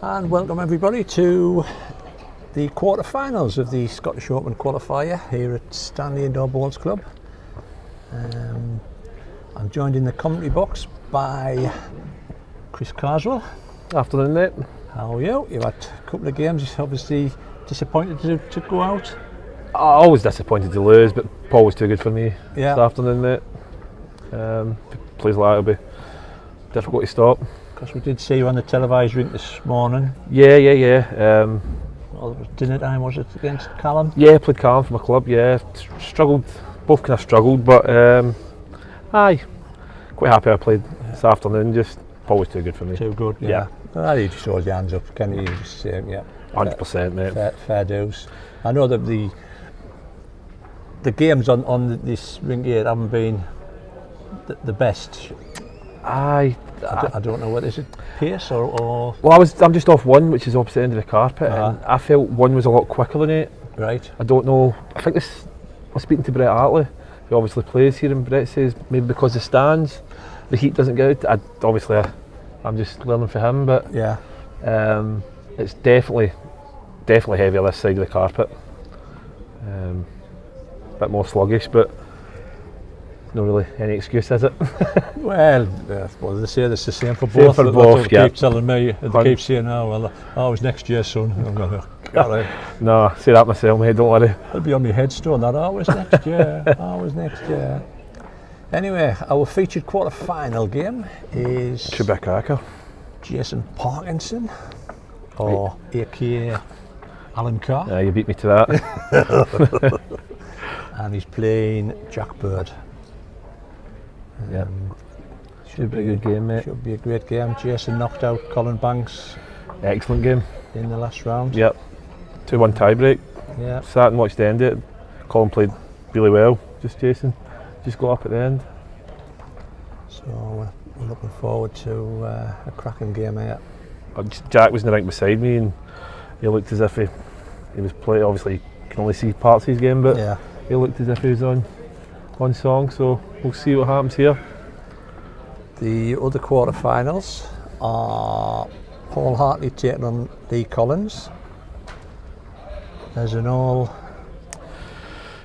And welcome everybody to the quarterfinals of the Scottish Open qualifier here at Stanley Bowls Club. I'm joined in the commentary box by Chris Carswell. Afternoon, mate. How are you? You've had a couple of games, obviously disappointed to go out. Always disappointed to lose, but Paul was too good for me Yeah. this afternoon, mate. Plays like that'll be difficult to stop. Because we did see you on the televised rink this morning. Yeah. Well, it was dinner time, was it, against Callum? Yeah, played Callum for my club, yeah. Struggled, both kind of struggled, but aye, quite happy I played this afternoon, just Paul was too good for me. Too good, yeah. You just hold your hands up, can you? Just say, yeah. 100%, mate. Fair dues. I know that the games on this rink here haven't been the best. Aye. I don't know what is it, pace or Well, I'm just off one, which is opposite end of the carpet, and I felt one was a lot quicker than it. right. I don't know. I think this. I was speaking to Brett Hartley, who obviously plays here, and Brett says maybe because the stands, the heat doesn't get out. I'm just learning for him, but Yeah. it's definitely heavier this side of the carpet. A bit more sluggish, but not really any excuse, is it? Well, they say it's the same for Same both. for That's both, what they yeah. keep telling me. They keep saying, "Oh, it's next year, son." And I'm going, "God, No, I say that myself, mate. Don't worry. it'll be on my headstone. That always next year. Always next year." Anyway, our featured quarter-final game is Rebecca. Jason Parkinson, or aka Alan Carr, Yeah, you beat me to that. and he's playing Jack Bird. Yeah. Should be a good game, mate. Should be a great game. Jason knocked out Colin Banks Excellent game. in the last round. Yep. 2-1 tiebreak. Yeah. Sat and watched the end of it. Colin played really well. Jason just got up at the end. So we're looking forward to a cracking game here. Jack was in the rink beside me, and he looked as if he was playing. Obviously, you can only see parts of his game, but Yeah. he looked as if he was on song. So we'll see what happens here. The other quarterfinals are Paul Hartley taking on Lee Collins. There's an all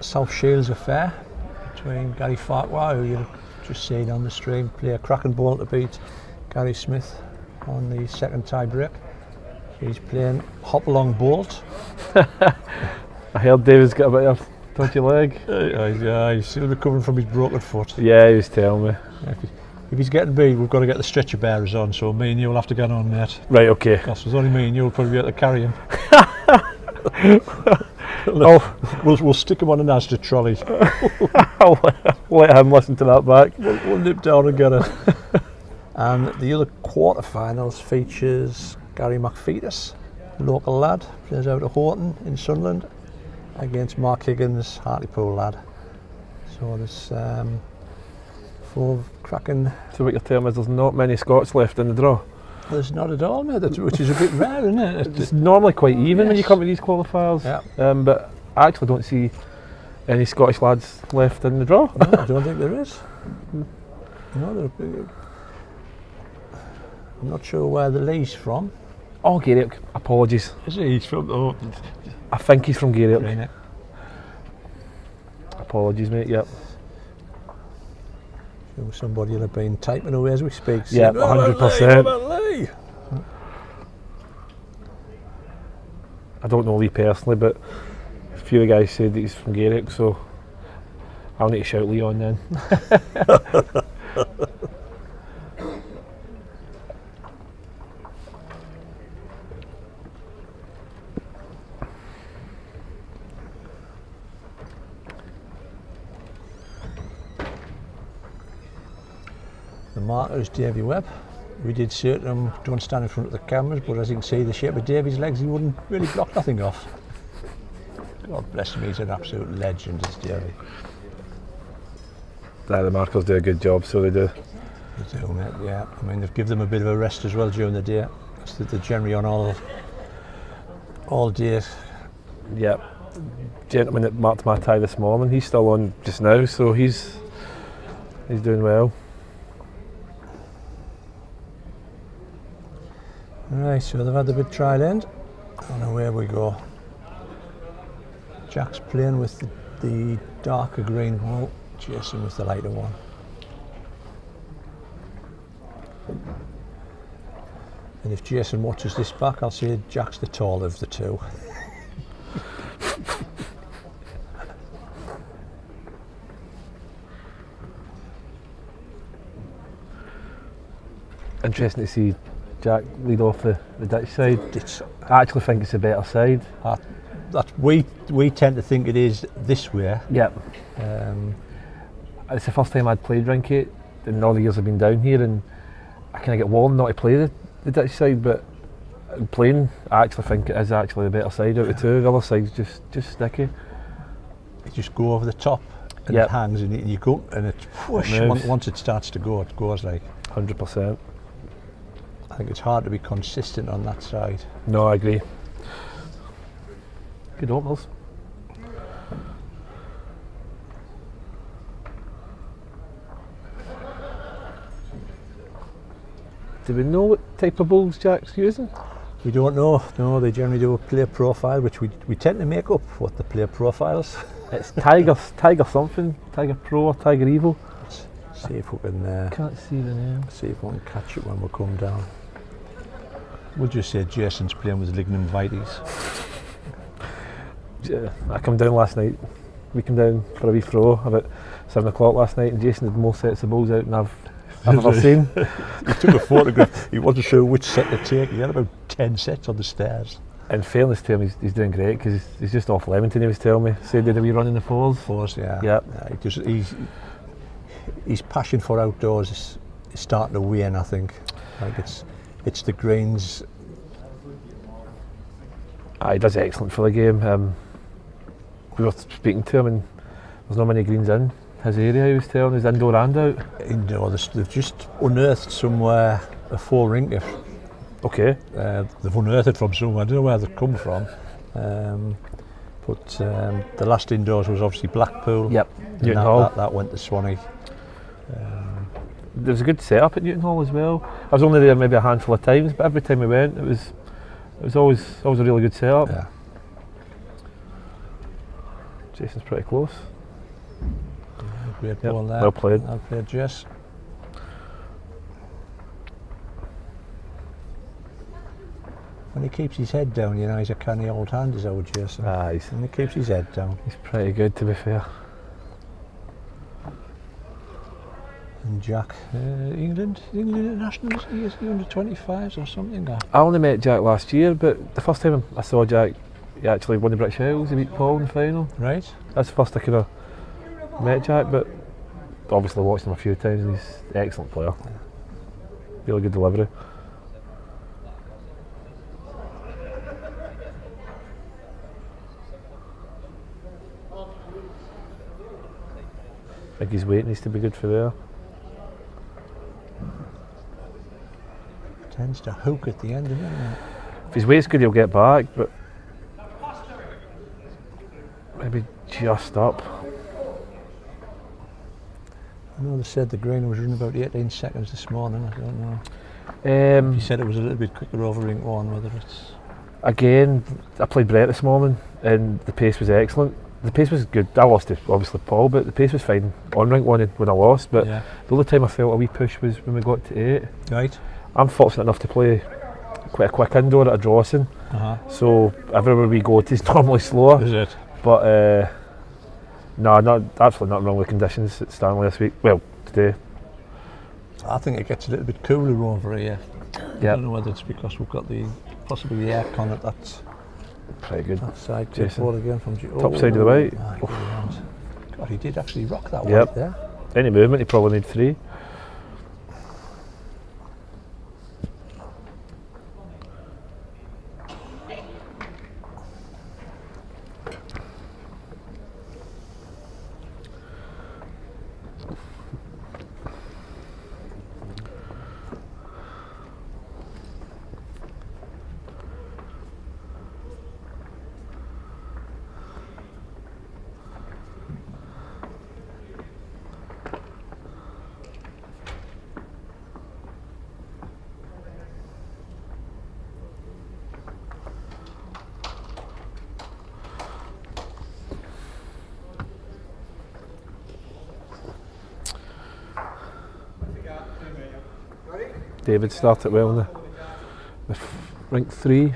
South Shields affair between Gary Farquhar, who you've just seen on the stream, play a cracking ball to beat Gary Smith on the second tie break. He's playing hop along Bolt. I heard David's got a bit of dodgy leg. Yeah, he's still recovering from his broken foot. Yeah, he was telling me. If he's getting beat, we've got to get the stretcher bearers on, so me and you will have to get on that. Right, okay. Because there's only me and you will probably be able to carry him. We'll stick him on an Asda trolley. I'll let him listen to that back. We'll nip down and get it. And the other quarterfinals features Gary McFetus, local lad, plays out of Horton in Sunderland, against Mark Higgins, Hartlepool lad. So there's 4 cracking. So what you're telling me is there's not many Scots left in the draw. There's not at all, mate, which is a bit rare, isn't it? It's normally quite even when you come to these qualifiers. Yeah. But I actually don't see any Scottish lads left in the draw. No, I don't think there is. No, I'm not sure where the Lee's from. Oh, Gaelic. Apologies. Is he? He's from I think he's from Gaelic. Greenock. Apologies, mate. Yep. Somebody will have been typing away as we speak. Yeah, 100%. Lee. I don't know Lee personally, but a few of the guys said that he's from Gaelic, so I'll need to shout Lee on then. The marker is Davy Webb. We did say to him, don't stand in front of the cameras, but as you can see the shape of Davy's legs, he wouldn't really block nothing off. God bless him, he's an absolute legend, is Davy. The markers do a good job, so they do. They do, mate, yeah. I mean, they've given them a bit of a rest as well during the day. So they're generally on all day. Yep. Gentleman that marked my tie this morning, he's still on just now, so he's doing well. Right, so they've had the big trial end, and away we go. Jack's playing with the darker green ball, Jason with the lighter one. And if Jason watches this back, I'll say Jack's the taller of the two. Interesting to see Jack lead off the Dutch side. I actually think it's a better side. We tend to think it is this way. Yep. It's the first time I'd played Rinkate in all the years I've been down here, and I kind of get warned not to play the Dutch side, but playing, I actually think it is actually the better side out of the two. The other side's just sticky. You just go over the top and Yep. it hangs and you go and it whoosh, once it starts to go, it goes like 100%. I think it's hard to be consistent on that side. No, I agree. Good openers. Do we know what type of balls Jack's using? We don't know. No, they generally do a player profile, which we tend to make up what the player profiles. It's Tiger something, Tiger Pro or Tiger Evo. Let's see if we can. Can't see the name. See if we can catch it when we come down. We'll just say Jason's playing with Lignum Vites. Yeah, I come down last night. We came down for a wee throw about 7 o'clock last night, and Jason had more sets of balls out than I've ever seen. He took a photograph. He wasn't sure which set to take. He had about 10 sets on the stairs. In fairness to him, he's doing great because he's just off Leamington. He was telling me, said did a wee run in the fours. Fours, yeah. Yep. Yeah, his passion for outdoors is starting to wane. I think. Like it's the greens. He does excellent for the game. We were speaking to him, and there's not many greens in his area. He was telling us indoor and out. Indoor, they've just unearthed somewhere a 4-rinker. Okay. They've unearthed it from somewhere. I don't know where they've come from. But the last indoors was obviously Blackpool. Yep. And Newton Hall. That went to Swanee. There was a good setup at Newton Hall as well. I was only there maybe a handful of times, but every time we went, it was always a really good setup. Yeah. Jason's pretty close. Great ball there. Well played. Well played, Jess. When he keeps his head down, you know, he's a canny old hand, is our Jason. When he keeps his head down. He's pretty good, to be fair. And Jack, England internationals, he is under 25s or something. I only met Jack last year, but the first time I saw Jack, he actually won the British Isles. He beat Paul in the final. Right. That's the first I kind of met Jack, but obviously watched him a few times, and he's an excellent player. Really good delivery. I think his weight needs to be good for there. Tends to hook at the end of it. If his weight's good, he'll get back, but maybe just up. I know they said the green was running about 18 seconds this morning. I don't know. You said it was a little bit quicker over rink one, whether it's... Again, I played Brett this morning and the pace was excellent. The pace was good. I lost to obviously Paul, but the pace was fine on rink one when I lost. But yeah. The only time I felt a wee push was when we got to 8. Right. I'm fortunate enough to play quite a quick indoor at a Drawson, so everywhere we go it's normally slower. Is it? But no, absolutely nothing wrong with conditions at Stanley this week. Well, today. I think it gets a little bit cooler over here. Yeah. I don't know whether it's because we've got possibly the aircon at that. Pretty good. That side. Jason. Ball again from Top side of the white. God, he did actually rock that Yep. white there. Any movement, he probably need 3. David started well in the rank 3.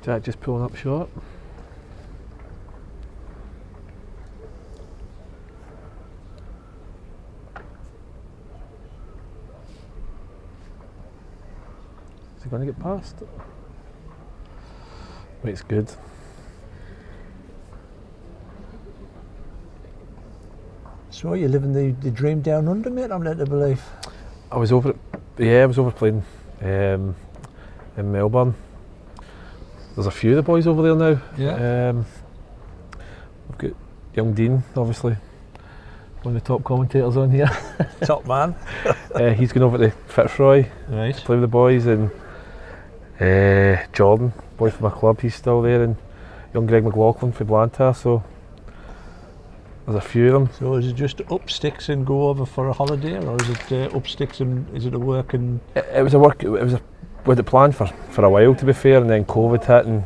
Jack just pulling up short. Is he going to get past? Weight's good. So you're living the dream down under, mate, I'm led to believe. I was over playing in Melbourne. There's a few of the boys over there now. Yeah. We've got young Dean, obviously, one of the top commentators on here. Top man. He's going over to Fitzroy Right. to play with the boys, and Jordan, boy from my club, he's still there, and young Greg McLaughlin for Blantyre. So there's a few of them. So is it just up sticks and go over for a holiday, or is it up sticks and is it a work and? It was a work. We had it planned for a while, to be fair, and then COVID hit, and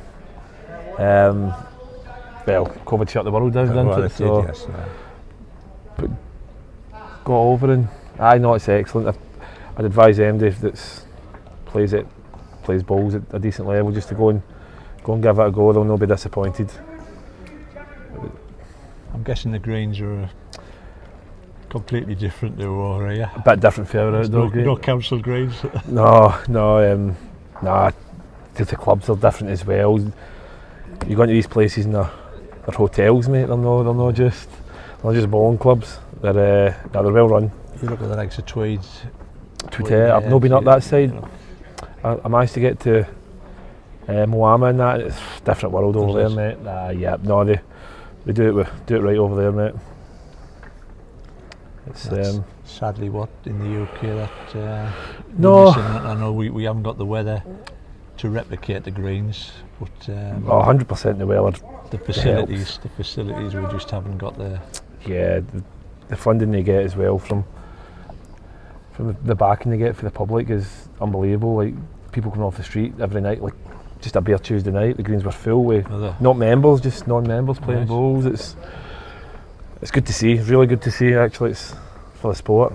COVID shut the world down, didn't it? So, yes. but got over, and I know it's excellent. I'd advise MD that plays bowls at a decent level, just to go and give it a go. They'll not be disappointed. I'm guessing the greens are completely different to our area. A bit different further out, though. No council greens. No. The clubs are different as well. You go into these places and they're hotels, mate. They're not just bowling clubs. They're well run. You look at the likes of Tweed. I've not been up that side. I managed to get to Moama and that. It's a different world over there, mate. They do it right over there, mate. It's sadly what in the UK that no. I know we haven't got the weather to replicate the greens, but 100% the weather. The facilities we just haven't got there. Yeah, the funding they get as well from the backing they get for the public is unbelievable. Like, people coming off the street every night, like just a bare Tuesday night, the greens were full with not members, just non-members playing bowls. It's good to see, really good to see actually. It's for the sport.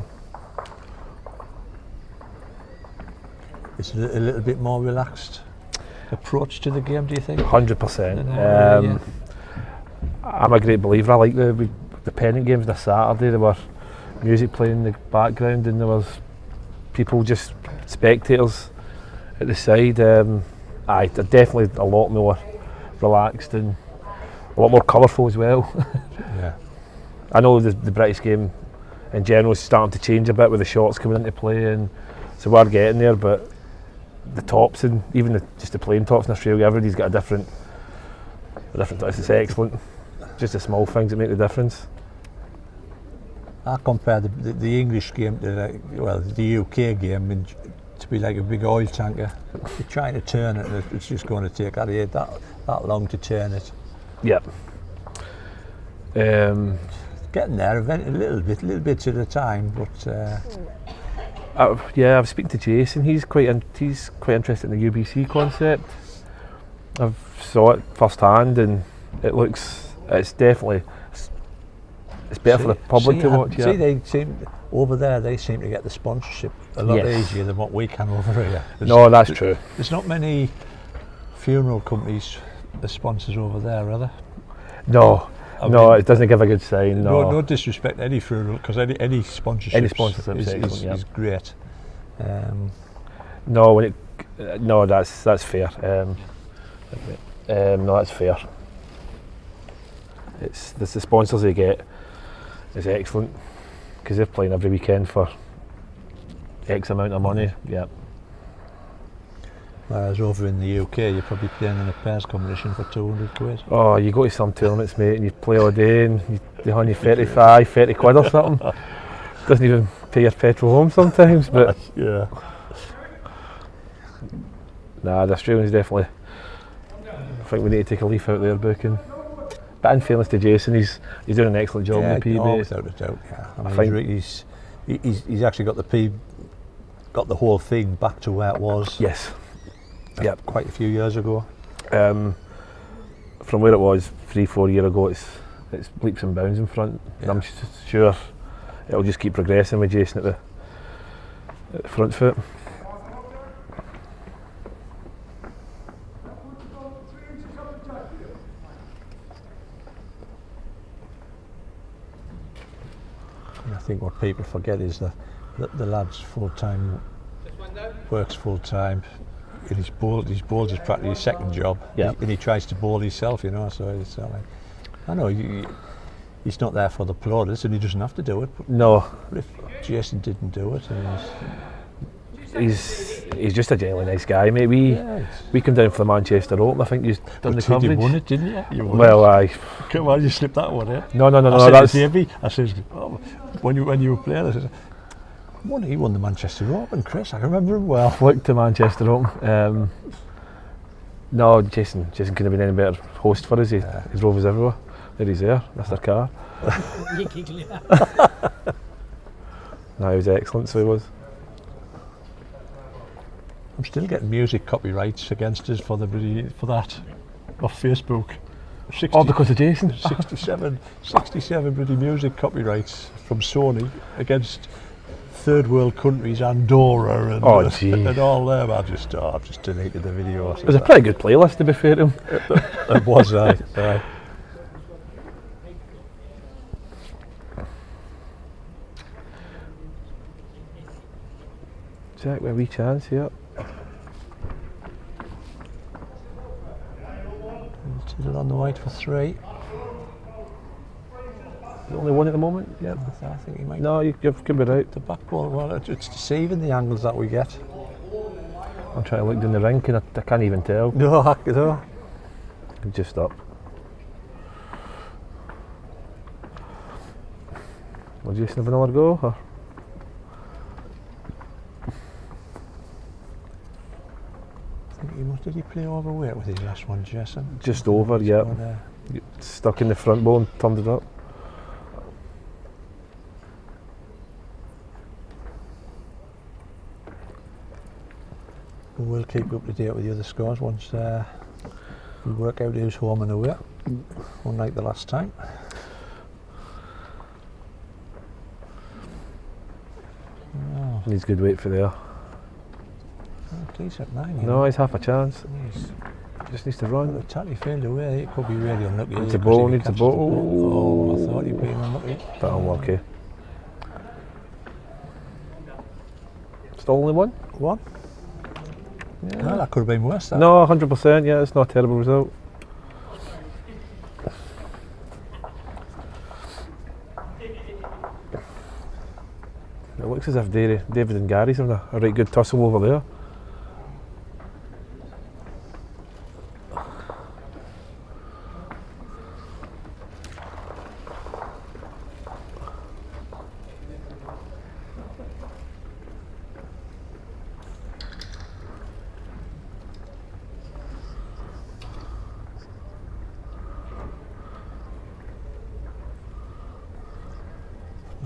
It's a little bit more relaxed approach to the game, do you think? 100%. I'm a great believer. I like the pennant games on a Saturday. There were music playing in the background, and there was people, just spectators at the side. They're definitely a lot more relaxed and a lot more colourful as well. Yeah. I know the British game in general is starting to change a bit with the shots coming into play, and so we're getting there, but the tops and even just the playing tops in Australia, everybody's got a different it's excellent. Just the small things that make the difference. I compare the English game to the UK game to be like a big oil tanker. You're trying to turn it, and it's just going to take that long to turn it. Yep. Getting there a little bit at a time, but I was speaking to Jason. He's quite interested in the UBC concept. I've saw it firsthand, and it's definitely better for the public to watch. See, they seem over there. They seem to get the sponsorship a lot easier than what we can over here. That's true. There's not many funeral companies as sponsors over there, are there? No. It doesn't give a good sign. No disrespect to any funeral, because any sponsorship is great. That's fair. That's fair. It's the sponsors they get is excellent, because they're playing every weekend for X amount of money. Yeah. Whereas over in the UK, you're probably playing in a pairs competition for 200 quid. Oh, you go to some tournaments, mate, and you play all day and you're on your 35, 30 quid or something. Doesn't even pay your petrol home sometimes, but Yeah. nah, the Australians definitely, I think we need to take a leaf out of their book. But in fairness to Jason, he's doing an excellent job in the PB. Oh, without a doubt, yeah. I mean, he's actually got the whole thing back to where it was. Yes. Yep. Quite a few years ago. From where it was 3-4 years ago, it's leaps and bounds in front. Yeah. And I'm sure it'll just keep progressing with Jason at the front foot. And I think what people forget is that the lad's works full time. And his bowls is practically his second job. Yeah. And he tries to bowl himself, you know. So it's like, I know he's not there for the plaudits, and he doesn't have to do it. No. But if Jason didn't do it, He's just a genuinely nice guy, mate. We come down for the Manchester Open. I think you've done the coverage. You won it, didn't you? You won Well, it. aye. Come on, you slipped that one, eh? No. That's I says, when you were playing, I said, he won the Manchester Open, Chris. I can remember him well. Flicked to Manchester Open. No, Jason couldn't have been any better host for us. He drove us everywhere. There he's there, Mr. Carr. No, he was excellent, so he was. I'm still getting music copyrights against us for that off Facebook. Because of Jason? 67 bloody music copyrights from Sony against third world countries, Andorra and all them. I've just deleted the video. It was a pretty good playlist, to be fair to him. It was, aye. Check with a wee chance here. Still on the white for 3. The only one at the moment? Yeah, I think he might. No, you could be right. The back ball, well, it's deceiving, the angles that we get. I'm trying to look down the rink and I can't even tell. No. Just up. Will Jason have another go? Or? Did he play overweight with his last one, Jason? Just over, yeah. Stuck in the front ball and turned it up. We'll keep you up to date with the other scores once we work out who's home and away, unlike the last time. Needs good weight for there. He's at 9. No, he's half a chance. Just needs to run. The tally failed away. It could be really unlucky. Needs a ball, needs a ball. Oh, I thought he'd been unlucky. But unlucky. Still only one? One? Yeah. No, that could have been worse. That. No, 100%, yeah, it's not a terrible result. It looks as if David and Gary's having a right good tussle over there.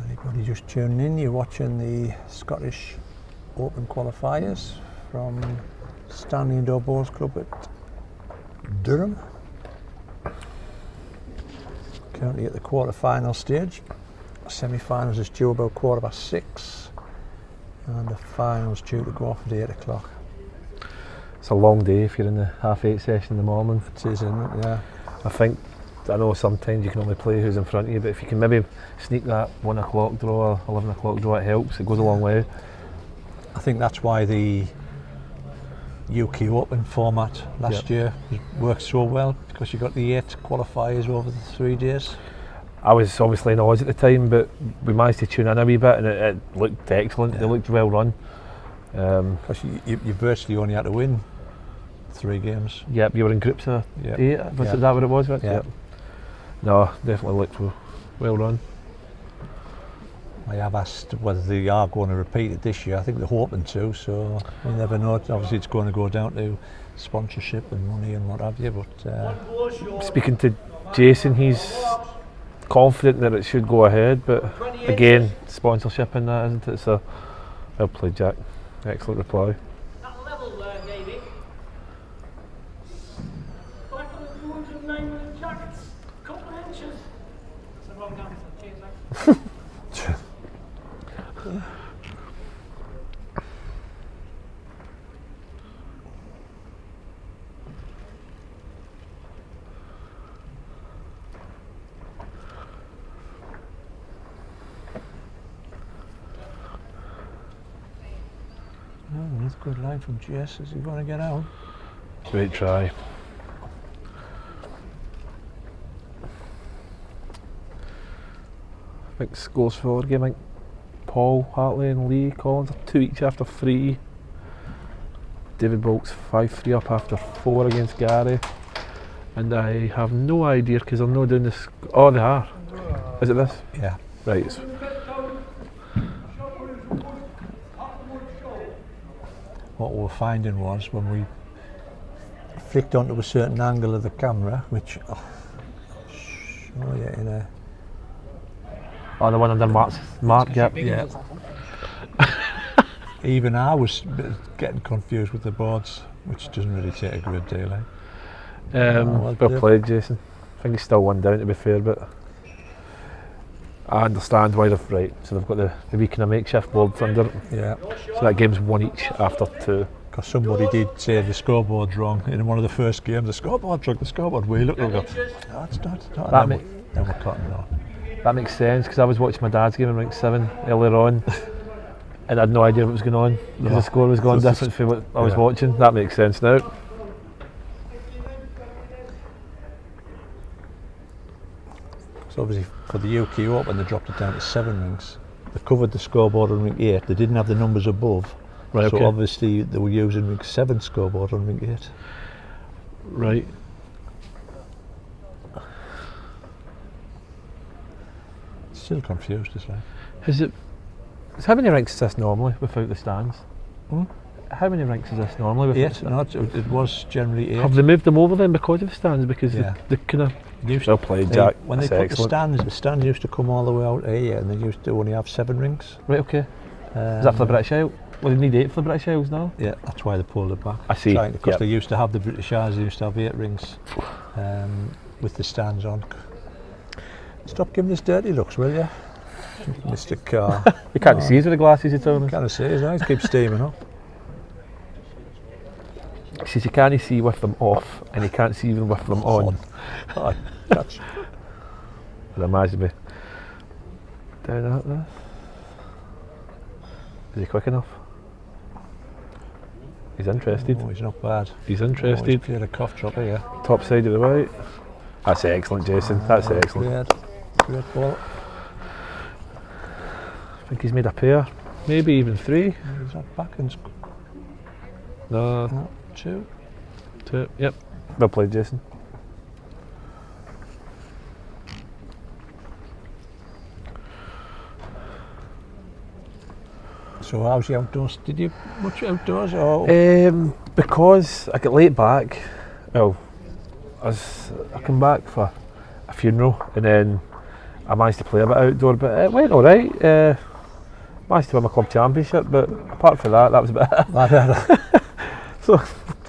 Anybody just tuning in, you're watching the Scottish Open Qualifiers from Stanley Indoor Bowls Club at Durham. Currently at the quarter-final stage. Semi-finals is due about 6:15 and the finals due to go off at 8 o'clock. It's a long day if you're in the 8:30 session in the morning. It is, isn't it? Yeah. I know sometimes you can only play who's in front of you, but if you can maybe sneak that 1 o'clock draw or 11 o'clock draw, it helps. It goes a long way. I think that's why the UK Open format last year worked so well, because you got the 8 qualifiers over the 3 days. I was obviously in Oz at the time, but we managed to tune in a wee bit and it looked excellent. They looked well run. Because you virtually only had to win 3 games. Yep, you were in groups of Yep. 8. Was Yep. it that what it was? Right? Yep. No, definitely looked well run. I have asked whether they are going to repeat it this year. I think they're hoping to, so you never know. Obviously, it's going to go down to sponsorship and money and what have you. But Speaking to Jason, he's confident that it should go ahead, but again, sponsorship in that, isn't it? So, well played, Jack. Excellent reply. That level there, Davey. Back on the 209 with jackets. Couple of inches. That's the wrong answer. Cheers, mate. oh, that's a good line from Jess. Is he going to get out? Great try. I think scores for the game. I think Paul, Hartley and Lee Collins are 2 each after 3. David Bolt's 5-3 up after 4 against Gary. And I have no idea because I'm not doing this. Oh, they are. Is it this? Yeah. Right. It's What we were finding was when we flicked onto a certain angle of the camera, which show you in a oh, the one under Mark, yep. yeah. Even I was getting confused with the boards, which doesn't really take a great deal. Well good. played, Jason. I think he's still 1 down to be fair, but I understand why they've right. So they've got the wee kind of makeshift board under it. Yeah, So that game's 1 each after 2. because somebody did say the scoreboard's wrong in one of the first games. The scoreboard's wrong. The scoreboard. We look and go, no, it's not. It's not. That Then we're cutting it off. That makes sense because I was watching my dad's game in rank 7 earlier on, and I had no idea what was going on because No. the score was going So it's different from what I was yeah. watching. That makes sense now. So obviously for the UK Open, they dropped it down to 7 rings. They covered the scoreboard on ring 8. They didn't have the numbers above. Right. So Okay. obviously they were using ring 7 scoreboard on ring 8. Right. Still confused, is that? Is it? So how many ranks is this normally without the stands? Hmm? How many ranks is this normally without the 8? stands? No, it was generally 8. Have they moved them over then because of the stands? Because Yeah. the kind of Used- well played, They- Jack. when they That's put excellent. the stands used to come all the way out here, and they used to only have 7 rings. Right. Okay. Is that for the British Isles? Well, they need 8 for the British Isles now. Yeah, that's why they pulled it back. I see. Because Yep. they used to have the British Isles, they used to have 8 rings with the stands on. Stop giving us dirty looks, will you, Mr. Carr? You can't see us with the glasses you're telling us. Kind of say, isn't it? Keep steaming up. He says you can't see with them off and you can't see even with them on. Oh, that's It reminds me. Down out there. Is he quick enough? He's interested. oh, he's not bad. He's Oh, interested. he's played a cough drop here. Top side of the right. That's excellent, Jason. That's excellent. Great ball. I think he's made a pair, maybe even 3. Is that back and No, no, 2? 2. Yep. Well played, Jason. So how's the outdoors? Did you much outdoors or? Because I got late back. Well, I come back for a funeral and then I managed to play a bit outdoor, but it went all right. Managed to win my club championship, but apart from that, that was about it. So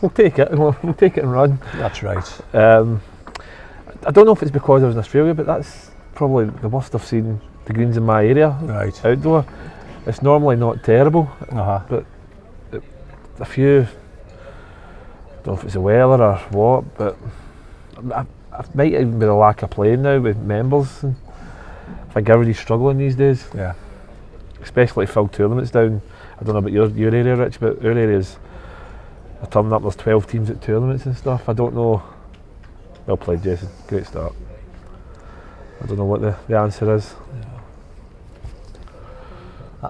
we'll take it. We'll take it and run. That's right. I don't know if it's because I was in Australia, but that's probably the worst I've seen the greens in my area Right. outdoor. It's normally not terrible. Uh-huh. A few, I don't know if it's the weather or what, but I might even be the lack of playing now with members. And I think everybody's struggling these days, Yeah. especially full tournaments down. I don't know about your area, Rich, but our area's a turning up. There's 12 teams at tournaments and stuff. I don't know. Well played, Jason. Great start. I don't know what the answer is.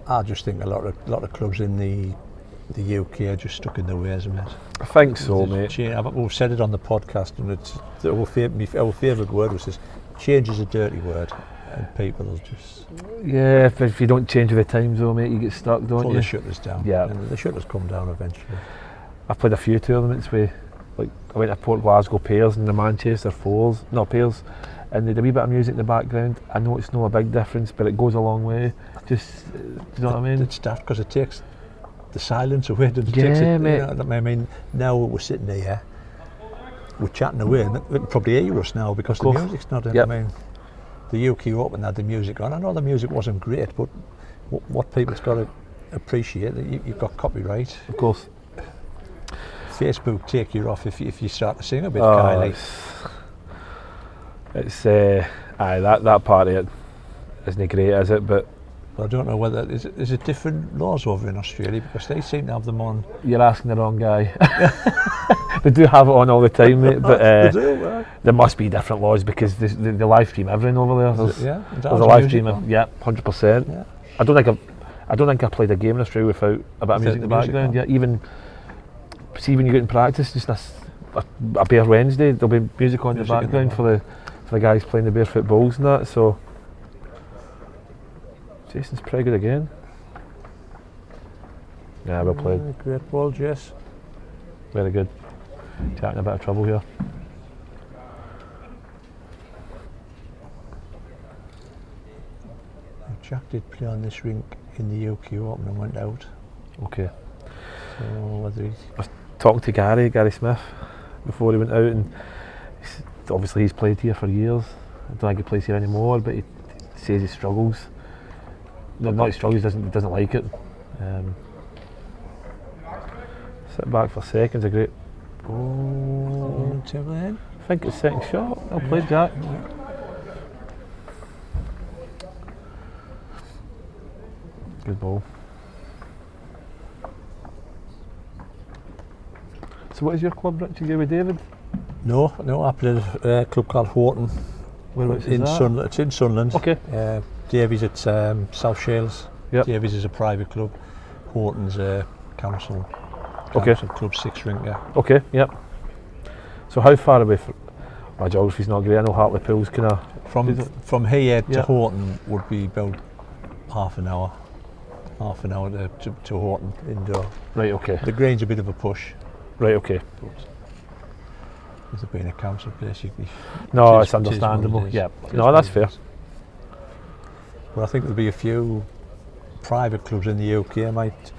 I just think a lot of clubs in the the UK are just stuck in their ways, mate. I think so, There's mate. we've said it on the podcast, and it's our favourite word was this: change is a dirty word, and people will just Yeah, if you don't change with the times, though, mate, you get stuck, don't pull you? the shutters down. Yeah. And the shutters come down eventually. I've played a few tournaments with, like, I went to Port Glasgow Pairs and the Manchester Pairs, and they had a wee bit of music in the background. I know it's not a big difference, but it goes a long way. Just, do you know what I mean? It's daft because it takes the silence away. It Yeah, takes it, mate. You know, I mean, now we're sitting here, we're chatting away, and they can probably hear us now because the course. music's not in. Yep. I mean, the UK Open had the music on. I know the music wasn't great, but what people's got to appreciate that you've got copyright. Of course. Facebook take you off if you start to sing a bit, Oh, Kylie. it's aye, that part of it isn't great, is it? But But I don't know whether is it different laws over in Australia, because they seem to have them on. you're asking the wrong guy. They do have it on all the time, mate, but They do, right? there must be different laws because they live stream everything over there. There's, Yeah, there's a live stream, yeah, 100%. Yeah. I don't think I played a game in Australia without a bit of music in the music background. on. Yeah, even see when you get in practice, just a bare Wednesday, there'll be music on in the Music in the background for the guys playing the barefoot balls and that. So Jason's pretty good again. Yeah, well played. Great ball, Jess. Very good. Chatting a bit of trouble here. Jack did play on this rink in the UK Open and went out. Okay. So whether he's Talking to Gary Smith before he went out, and obviously he's played here for years. I don't think he plays here anymore, but he says he struggles. No, not he struggles, doesn't like it. Sit back for seconds, a great. Oh, then. I think it's second shot. I'll play Jack. Good ball. So what is your club, Richard? You with David? No, I played at a club called Horton. Whereabouts is in that? Sunderland. It's in Sunderland. Okay. Davies at South Shields. Yep. Davies is a private club. Horton's a council club, 6-rinker. Okay, yep. So how far away from... My geography's not great, I know Hartlepool's kind of... From here to Yeah. Horton would be about half an hour to Horton indoor. Right, okay. The Green's a bit of a push. Right, okay. With it being a council place, No, it it's is what it understandable. is. Yeah. It is No, what that's it fair. is. But I think there'll be a few private clubs in the UK might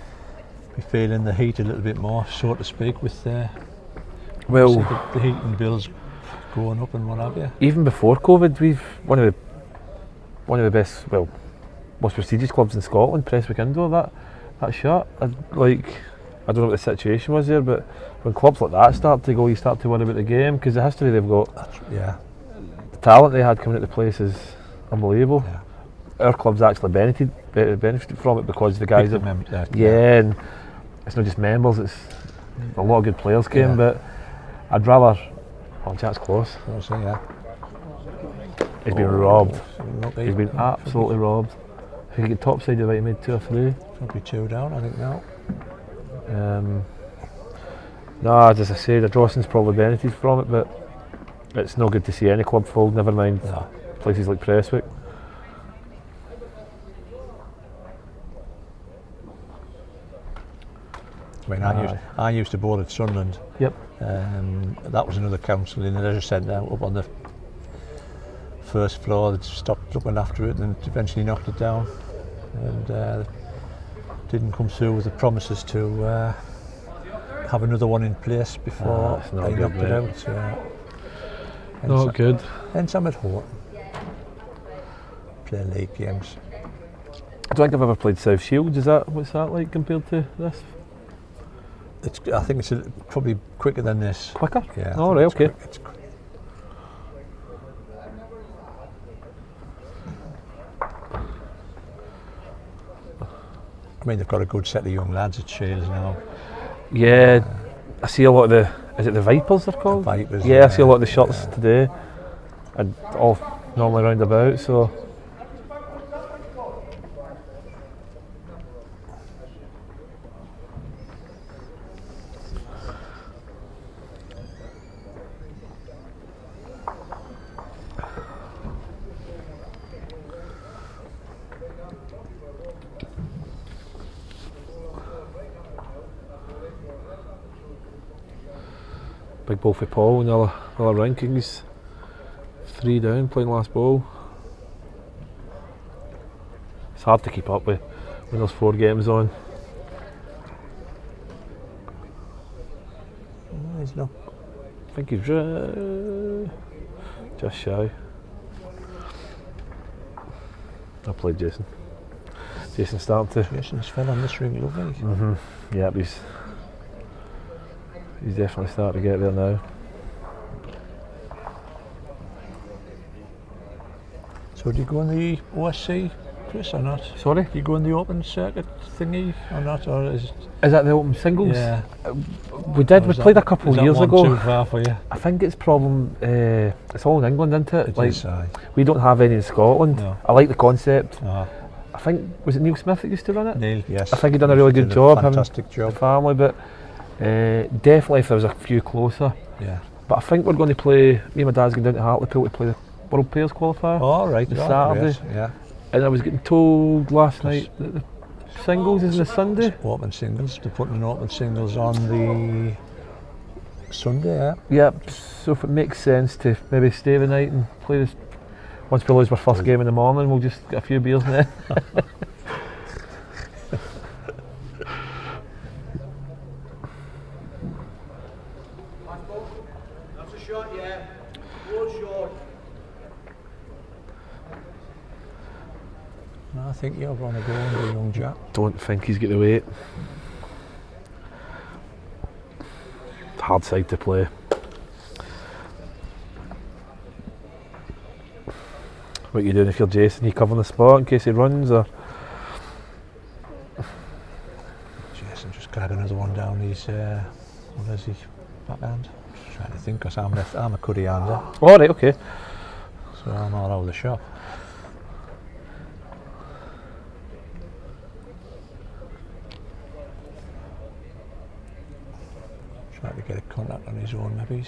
be feeling the heat a little bit more, so to speak, with Well, the heating bills going up and what have you. even before COVID, we've one of the best, well, most prestigious clubs in Scotland, Prestwick Indoor, that shut. I don't know what the situation was there, but when clubs like that start to go, you start to worry about the game, because the history they've got, Yeah. the talent they had coming into the place is unbelievable. Yeah. Our club's actually benefited from it because the guys Picked have, them out, yeah, and it's not just members, it's a lot of good players came, Yeah. but I'd rather, Jack's close. So, yeah. He's been robbed. Lucky. He's been absolutely robbed. If he could get topside, he might have made 2 or 3. Probably 2 down, I think now. No, as I say, the Dawson's probably benefited from it, but it's no good to see any club fold, never mind No. places like Prestwick. I mean, I used to board at Sunderland. Yep. That was another council in the leisure centre up on the first floor. That stopped looking after it and eventually knocked it down, and didn't come through with the promises to have another one in place before that's not they good, knocked it mate. out. So, Not good. Hence I'm at Horton, playing league games. I don't think I've ever played South Shields. What's that like compared to this? I think it's probably quicker than this. Quicker? Yeah. I Oh, think right, it's okay. quick. It's quick. I mean, they've got a good set of young lads at Shields now. Yeah, I see a lot of the. Is it the Vipers they're called? Vipers, Yeah, I see a lot of the shots yeah. today, and all normally round about. So Big ball for Paul and other rankings. 3 down, playing last ball. It's hard to keep up with when there's 4 games on. He's not. I think he's just shy. I played Jason. Jason's starting to. Jason's fell on this ring, lovely. Yeah, he's definitely starting to get there now. So do you go on the OSC, Chris, or not? Sorry? Do you go on the open circuit thingy or not? Or is that the open singles? Yeah. We did. We played a couple of years ago. Too far for you? I think it's problem. It's all in England, isn't it? It like is, aye. we don't have any in Scotland. No. I like the concept. Ah. I think was it Neil Smith that used to run it? Neil, yes. I think he done a really good job. Fantastic job. The family, but definitely if there was a few closer. Yeah. But I think we're going to play. Me and my dad's going down to Hartlepool to play the World Players Qualifier. Oh, right. The Oh, Saturday. yes, yeah. And I was getting told last night that the singles is on the Sunday. Open singles. They're putting open singles on the Sunday, yeah. Yep. So if it makes sense to maybe stay the night and play this. Once we lose our first game in the morning, we'll just get a few beers in there. That's a shot, yeah. One shot. No, I think you're going to go on the young Jack. Don't think he's got the weight. Hard side to play. What are you doing if you're Jason? You covering the spot in case he runs, or? Jason just grabbed another one down his, what is he, backhand? Just trying to think, because I'm a cuddy hander, Oh, right, okay. so I'm all over the shop. Trying to get a contact on his own, maybe.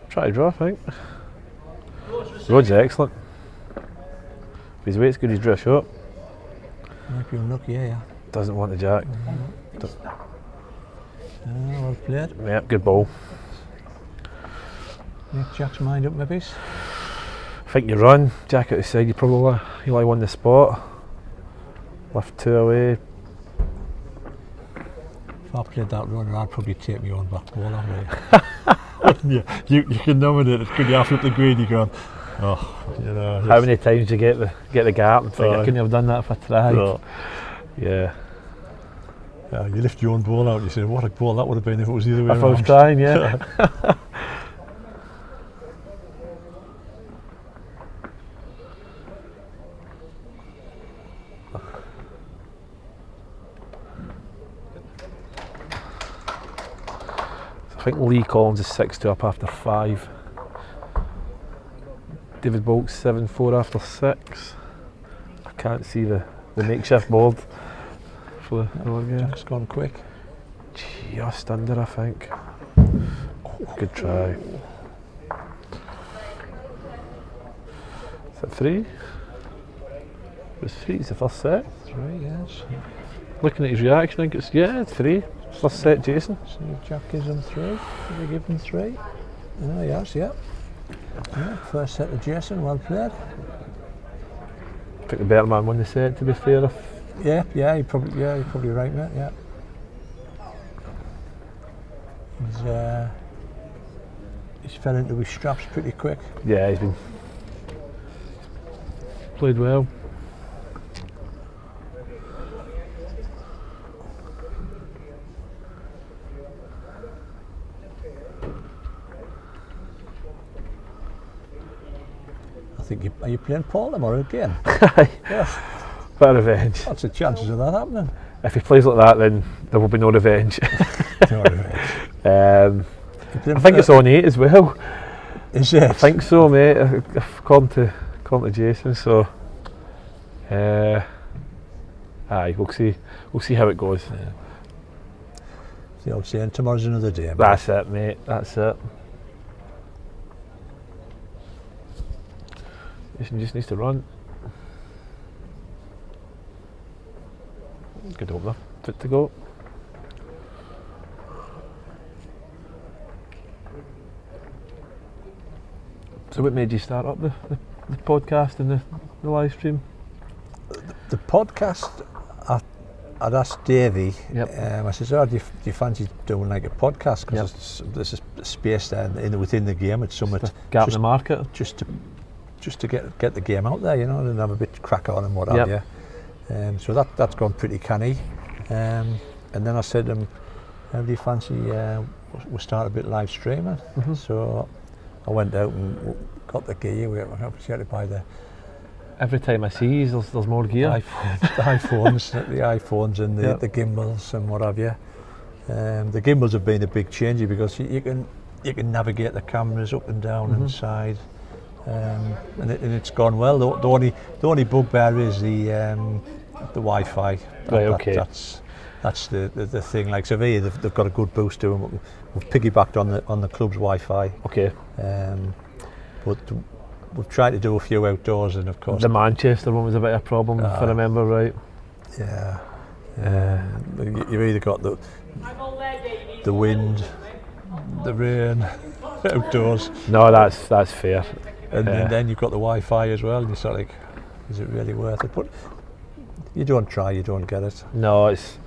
Try to draw, I think. Road's excellent. If his weight's good, he's drew a shot. Might be unlucky, yeah. Doesn't want the jack. Well played. Yep, good ball. Make Jack's mind up, maybe. I think you run, jack out the side, you probably won the spot. Left 2 away. If I played that runner, I'd probably take me on back ball already. you can nominate it. Could you have the green? You go, oh, you know. How many times do you get the gap and think I couldn't have done that if I tried? No. Yeah. You lift your own ball out and you say, what a ball that would have been if it was the other way If I was around. trying, yeah. I think Lee Collins is 6-2 up after 5. David Bolt's 7-4 after 6. I can't see the makeshift board for the game. Jack's gone quick. Just under, I think. Good try. Is that 3? It was 3, it's the first set. 3, yes. Looking at his reaction, I think it's 3. First set, Jason. See if Jack gives him 3. Did he give him 3? Oh, yes, yeah. First set to Jason, well played. I think the better man won the set, to be fair. Yeah, you're probably right, mate. Yeah. He's fell into his straps pretty quick. Yeah, he's played well. I think are you playing Paul tomorrow again? Yeah. Bit of revenge. What's the chances of that happening? If he plays like that, then there will be no revenge. No revenge. I think it's on 8 as well. Is it? I think so, mate. According to Jason. So, aye, we'll see. We'll see how it goes. Yeah. The old saying, tomorrow's another day. Mate. That's it, mate. That's it. Jason just needs to run. Good opener. Fit to go. So what made you start up the podcast and the live stream? The podcast, I'd asked Davey. Yep. I said, "Oh, do you fancy doing like a podcast? Because there's a space there within the game. It's somewhat Gap in the market. just to get the game out there, you know, and have a bit of crack on and what have you. So that's gone pretty canny. And then I said to him, "Do you fancy we start a bit live streaming?" So I went out and got the gear. We had to buy the Every time I see you, there's more gear. the iPhones and the gimbals and what have you. The gimbals have been a big change because you can navigate the cameras up and down and side, and it's gone well. The only bugbear is the Wi-Fi. Right, okay. That's the thing. Like Sevilla, they've got a good boost to them. We've piggybacked on the club's Wi-Fi. Okay. But we've tried to do a few outdoors, and of course the Manchester one was a bit of a problem, if I remember right. Yeah. You've either got the wind, the rain, outdoors. No, that's fair. And then you've got the Wi-Fi as well, and you're sort of like, is it really worth it? But you don't try, you don't get it. No, it's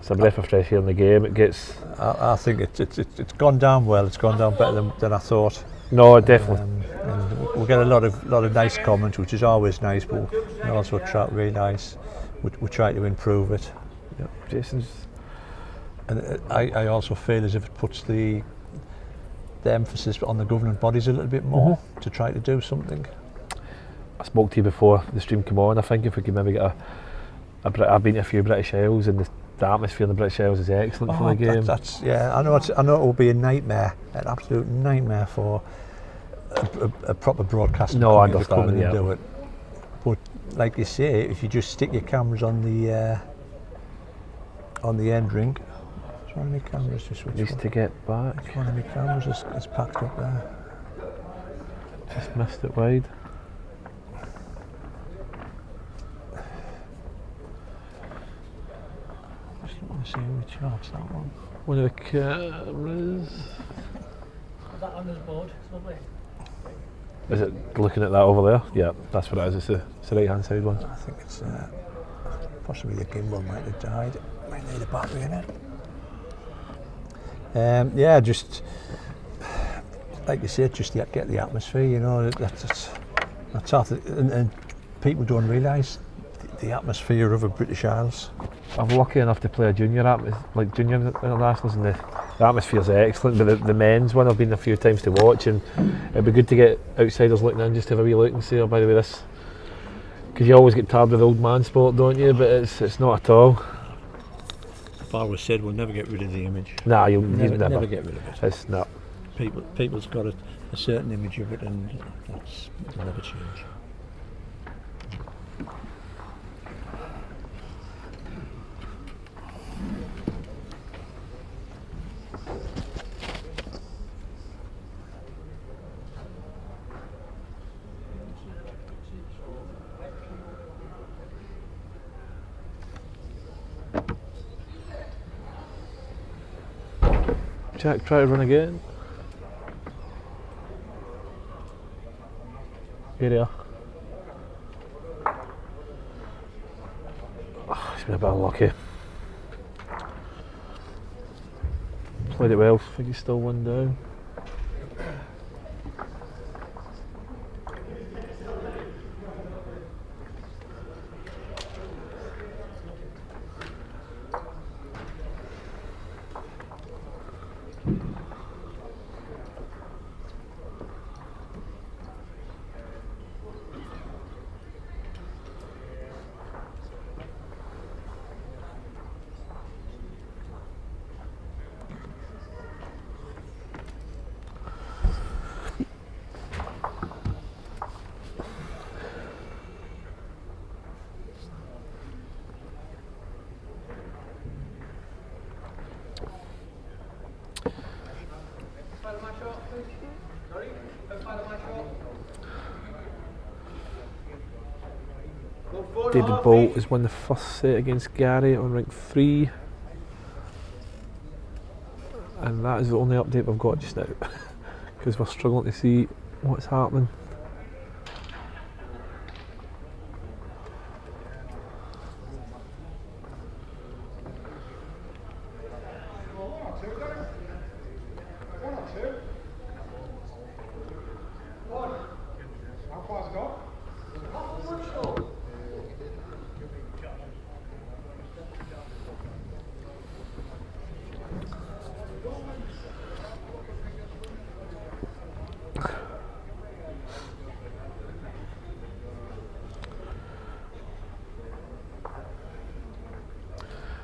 a breath of fresh air in the game. It gets. I think it's gone down well. It's gone down better than I thought. No, definitely. And we get a lot of nice comments, which is always nice. But we also try really nice. We try to improve it. Yep. Jason's. And I also feel as if it puts the emphasis on the governing bodies a little bit more to try to do something. I spoke to you before the stream came on. I think if we could maybe get I've been to a few British Isles, and the atmosphere in the British Isles is excellent for the game. I know it will be a nightmare, an absolute nightmare for a proper broadcaster to come in and do it. But like you say, if you just stick your cameras on the end ring. Is one of my cameras just switched Needs to get back. One of my cameras is packed up there. Just missed it wide. Just want to see which charts that one. One of the cameras. Is that on this board? It's lovely. Is it looking at that over there? Yeah, that's what it is. It's the right hand side one. I think it's possibly the gimbal might have died. Might need a battery in it. Just like you said, just get the atmosphere. You know, that's half. And people don't realise the atmosphere of a British Isles. I'm lucky enough to play a junior internationals, and the atmosphere's excellent. But the men's one I've been a few times to watch, and it'd be good to get outsiders looking in just to have a wee look and say, oh, by the way, this, because you always get tired with old man sport, don't you? But it's not at all. If I was said, we'll never get rid of the image. Nah, you'll never get rid of it. It's not. People's got a certain image of it, and it'll never change. Jack, try to run again. Area. Oh, he's been a bit unlucky. Played it well. I think he's still one down. David Bolt has won the first set against Gary on rank 3. And that is the only update we've got just now. Because we're struggling to see what's happening.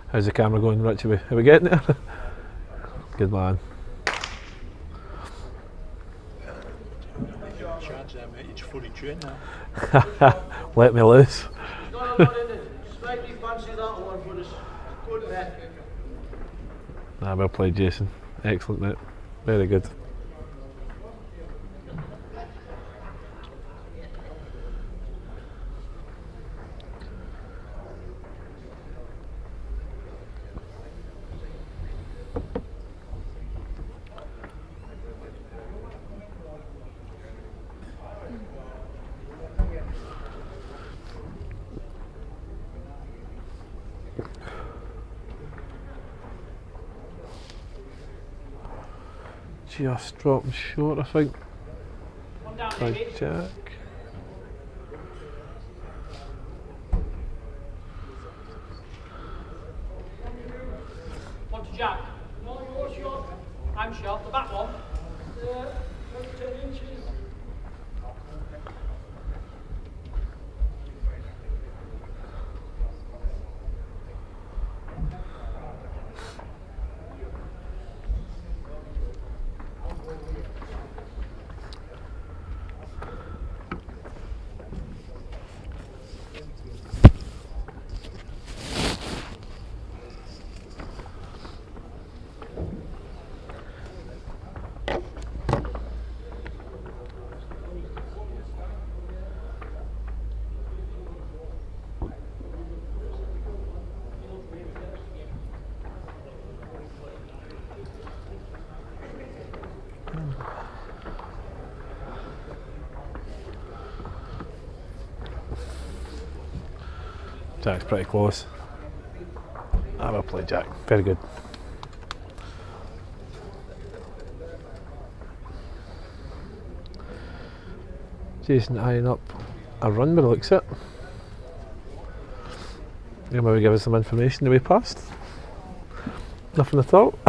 How's the camera going, Rich? Are we getting there? Good man. Chance there, mate. It's fully trained now. Let me loose. Slightly fancy that one, but it's good net. Nah, well played, Jason. Excellent, mate. Very good. Just dropping short, I think. One down, By maybe. Jack. One to Jack. No, you're short. I'm short. The back one. 10 inches. Jack's pretty close. Ah, well played, Jack. Very good. Jason eyeing up a run by the looks of it. You maybe give us some information the way past? Nothing at all?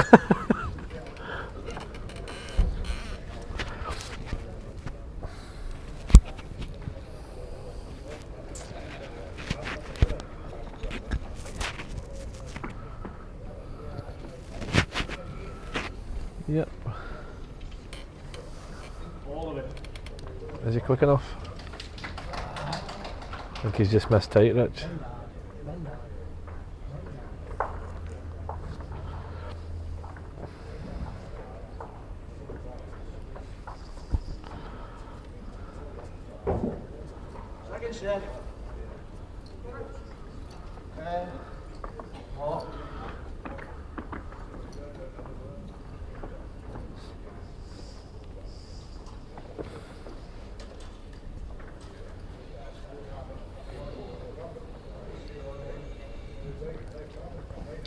Yep. All of it. Is he quick enough? I think he's just missed tight, Rich. Second set.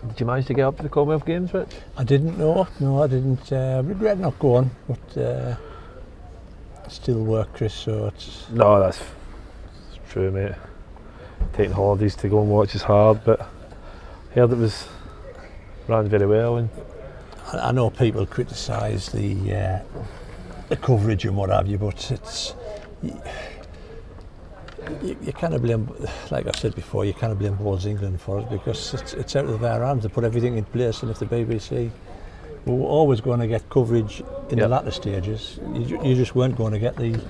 Did you manage to get up to the Commonwealth Games, Rich? I didn't know. No, I didn't. Regret not going, but still work, Chris. So it's No, that's true, mate. Taking holidays to go and watch is hard, but I heard it ran very well. And I know people criticise the coverage and what have you, but it's you can't blame, like I said before, you can't blame Balls England for it because it's out of their hands. They put everything in place, and if the BBC were always going to get coverage in the latter stages, you just weren't going to get the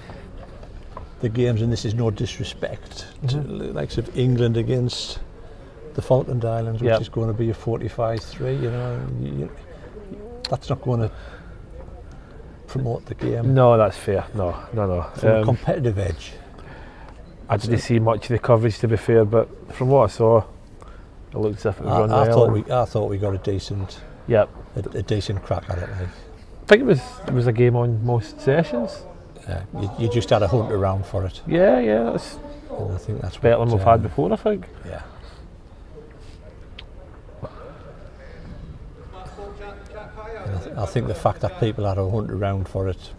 games. And this is no disrespect to the likes of England against the Falkland Islands, which is going to be a 45-3. You know, that's not going to promote the game. no, that's fair. No. From a competitive edge. I didn't see much of the coverage, to be fair, but from what I saw, it looked as if it was run I well. thought we got a decent crack at it. Like. I think it was a game on most sessions. Yeah, you just had a hunt around for it. Yeah, that's And I think that's better what, than we've had before, I think. Yeah. And I think the fact that people had a hunt around for it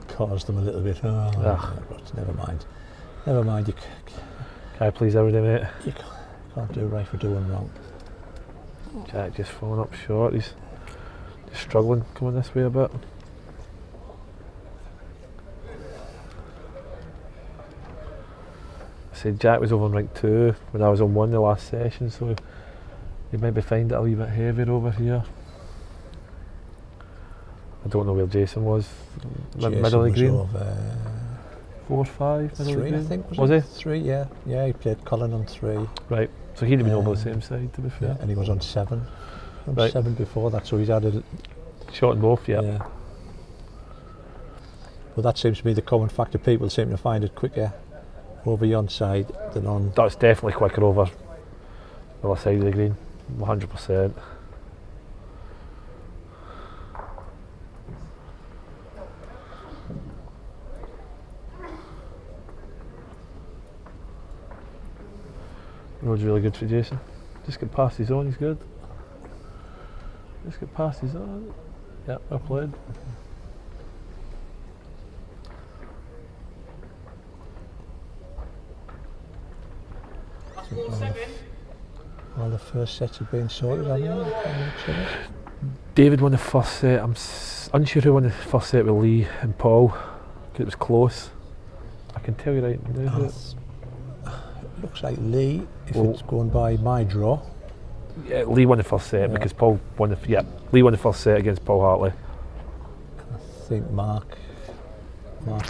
caused them a little bit. But never mind. Never mind. You Can I please everybody, mate? can't do right for doing wrong. Jack just falling up short. He's just struggling coming this way a bit. I said Jack was over on rank 2 when I was on 1 the last session, so he maybe find it a wee bit heavier over here. I don't know where Jason was. Jason Middle of the green. was 4 or 5. Middle of the 3, I green. think. Was he? 3, yeah. Yeah, he played Colin on 3. Right. So he'd have been over the same side, to be fair. Yeah, and he was on 7. Right. 7 before that, so he's added. Shot in both, yeah. Well, that seems to be the common factor. People seem to find it quicker over yon side than on. That's definitely quicker over the other side of the green, 100%. Road's really good for Jason. Just get past his own, he's good. Just get past his own. Yep, well played. Well, the first sets have been sorted, haven't they? David won the first set. I'm unsure who won the first set with Lee and Paul, because it was close. I can tell you right now. It looks like Lee, if it's going by my draw. Yeah, Lee won the first set because Paul won the Lee won the first set against Paul Hartley. I think Mark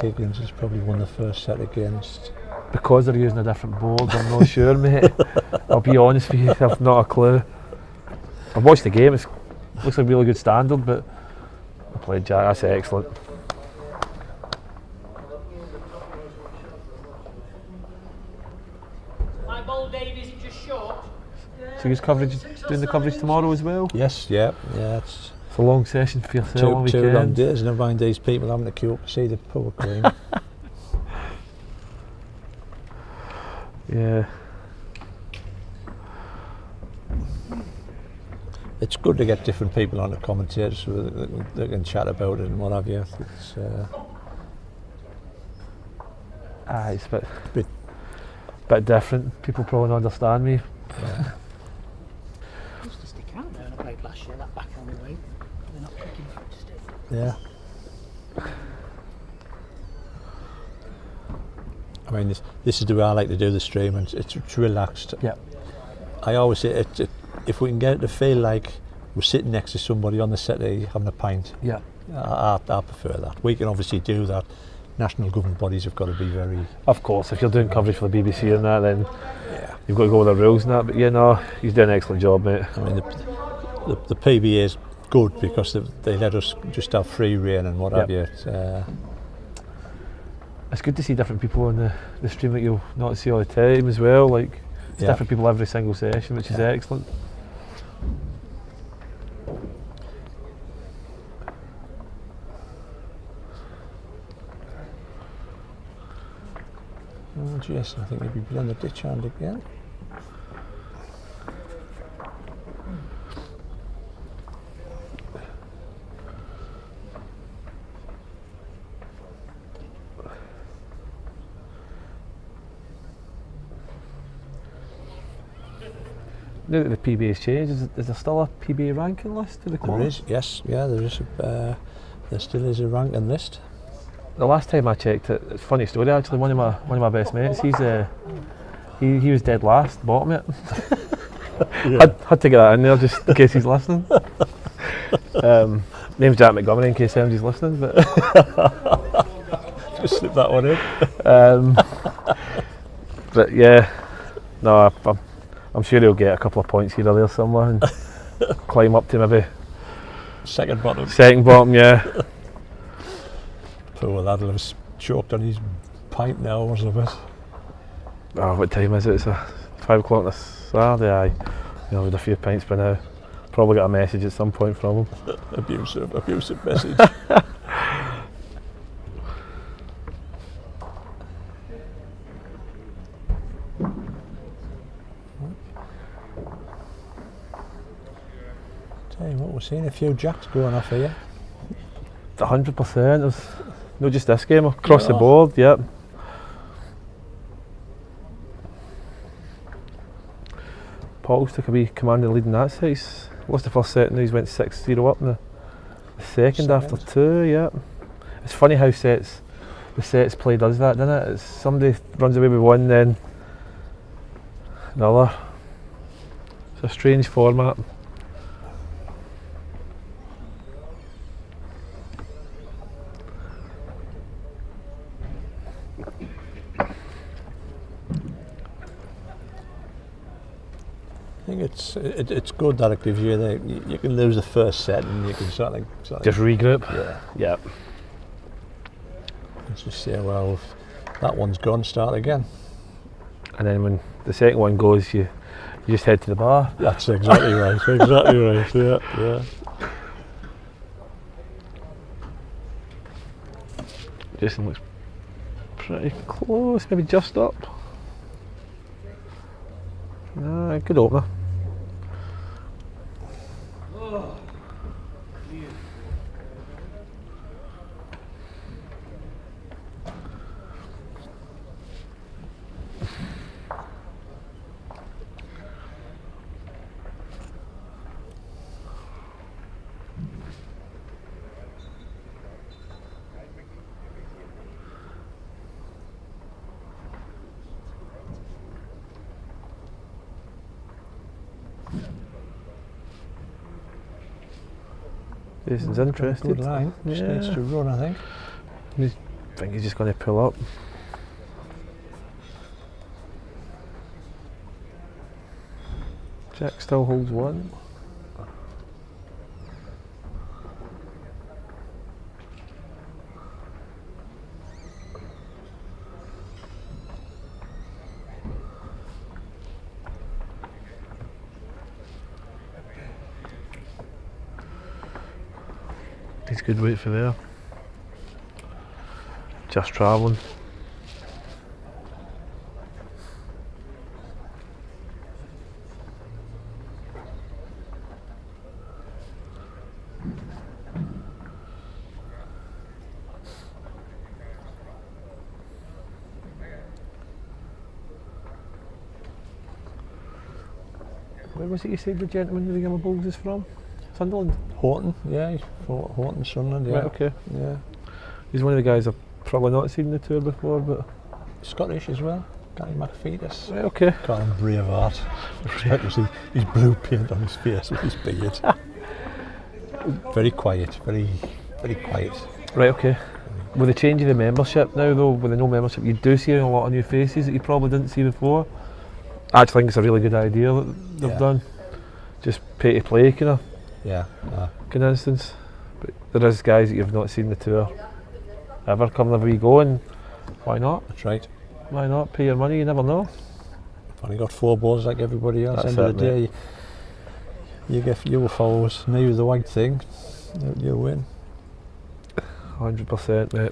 Higgins has probably won the first set against. Because they're using a different board, I'm not sure, mate. I'll be honest with you, I've not a clue. I've watched the game, it looks like a really good standard, but I played Jack, that's excellent. My ball, Dave, is it just short? So he's doing the coverage tomorrow as well? Yes, yeah. It's a long session for yourself on two weekend. long days, never mind these people having to queue up to see the poor cream. Yeah. It's good to get different people on the commentators so they can chat about it and what have you. It's a bit different. People probably don't understand me. Yeah. Used to stick out there, and I played last year, that back on the way. They're not quick enough to stick. Yeah. I mean, this is the way I like to do the stream, and it's relaxed. Yeah. I always say if we can get it to feel like we're sitting next to somebody on the settee having a pint. Yeah. I prefer that. We can obviously do that. National government bodies have got to be very. Of course, if you're doing coverage for the BBC and that, then you've got to go with the rules and that. But yeah, no, he's doing an excellent job, mate. I mean, the PBA is good because they let us just have free rein and what have you. It's good to see different people on the stream that you'll not see all the time as well. Like it's different people every single session, which is excellent. Oh, Jason, I think you'll be playing the ditch hand again. Now that the PBA's changed, is there still a PBA ranking list to the There is, yes, there is. There still is a ranking list. The last time I checked it, it's a funny story actually. One of my best mates, he was dead last, bottom it. Had to get that in there just in case he's listening. Name's Jack Montgomery in case anybody's listening, but just slip that one in. But yeah, no, I'm sure he'll get a couple of points here or there somewhere and climb up to maybe second bottom, yeah. Poor lad was choked on his pint now, wasn't it? Oh, what time is it? It's 5 o'clock on a Saturday. Aye, you know, with a few pints by now. Probably got a message at some point from him. Abusive message. Tell you what, we're seeing a few jacks going off here. 100%. There's not just this game, across the No. board. Yep. Paul's took a wee commanding lead in that set. He's lost the first set and he's went 6-0 up in the second after 2. Yeah, it's funny how the sets play does that, doesn't it? It's somebody runs away with one, then the other. It's a strange format. I think it's good that it gives you you can lose the first set and you can sort of Just regroup. yeah. Yep. Let's just say, well, if that one's gone, start again. And then when the second one goes, you just head to the bar. That's exactly right. Exactly right. Yeah. Jason looks pretty close, maybe just up. Good opener. Jason's interested. Good line. Just needs to run, I think. I think he's just going to pull up. Jack still holds one. He's good weight for there. Just travelling. Where was it you said the gentleman with the Gamma Bulls is from? Sunderland? Horton, yeah. He's Horton, Sunderland, yeah. Right, okay. Yeah. He's one of the guys I've probably not seen the tour before, but... Scottish as well. Gary McFeeters. Right, okay. Call him Braveheart. Expect to see his blue paint on his face with his beard. Very quiet, very quiet. Right, okay. With the change of the membership now though, with the no membership, you do see a lot of new faces that you probably didn't see before. I actually think it's a really good idea that they've done. Just pay to play kind of instance. But there is guys that you've not seen the tour ever come and we go, and why not? That's right. Why not? Pay your money, you never know. I've only got 4 balls like everybody else. That's End of it, the day, you get your fouls, now the white thing, you win. 100%, mate.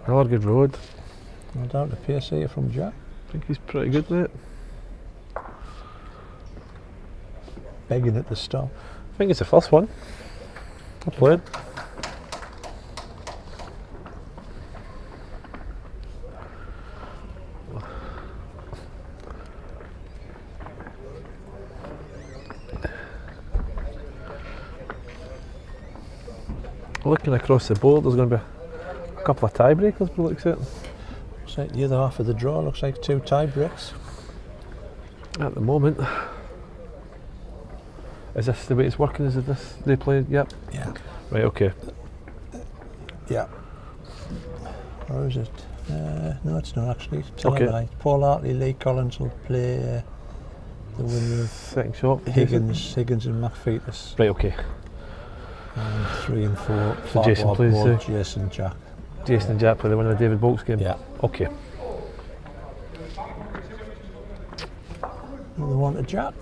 Another good road. No doubt the pace here from Jack. I think he's pretty good, mate. Begging at the stop. I think it's the first one I played. Looking across the board, there's going to be a couple of tiebreakers by the looks of it. Looks like the other half of the draw looks like 2 tie breaks. At the moment. Is this the way it's working? Is it this they play? Yep. Yeah. Right, okay. Yeah. Or is it? No, it's not actually. Tell Okay. a lie. Paul Hartley, Lee Collins will play the winner of Second shot. Higgins and McFeeters. Right, okay. And 3 and 4. So Jason plays the- Jason, Jack. Jason and Jack play the winner of the David Bolts game? Yeah. Okay. Another one to Jack.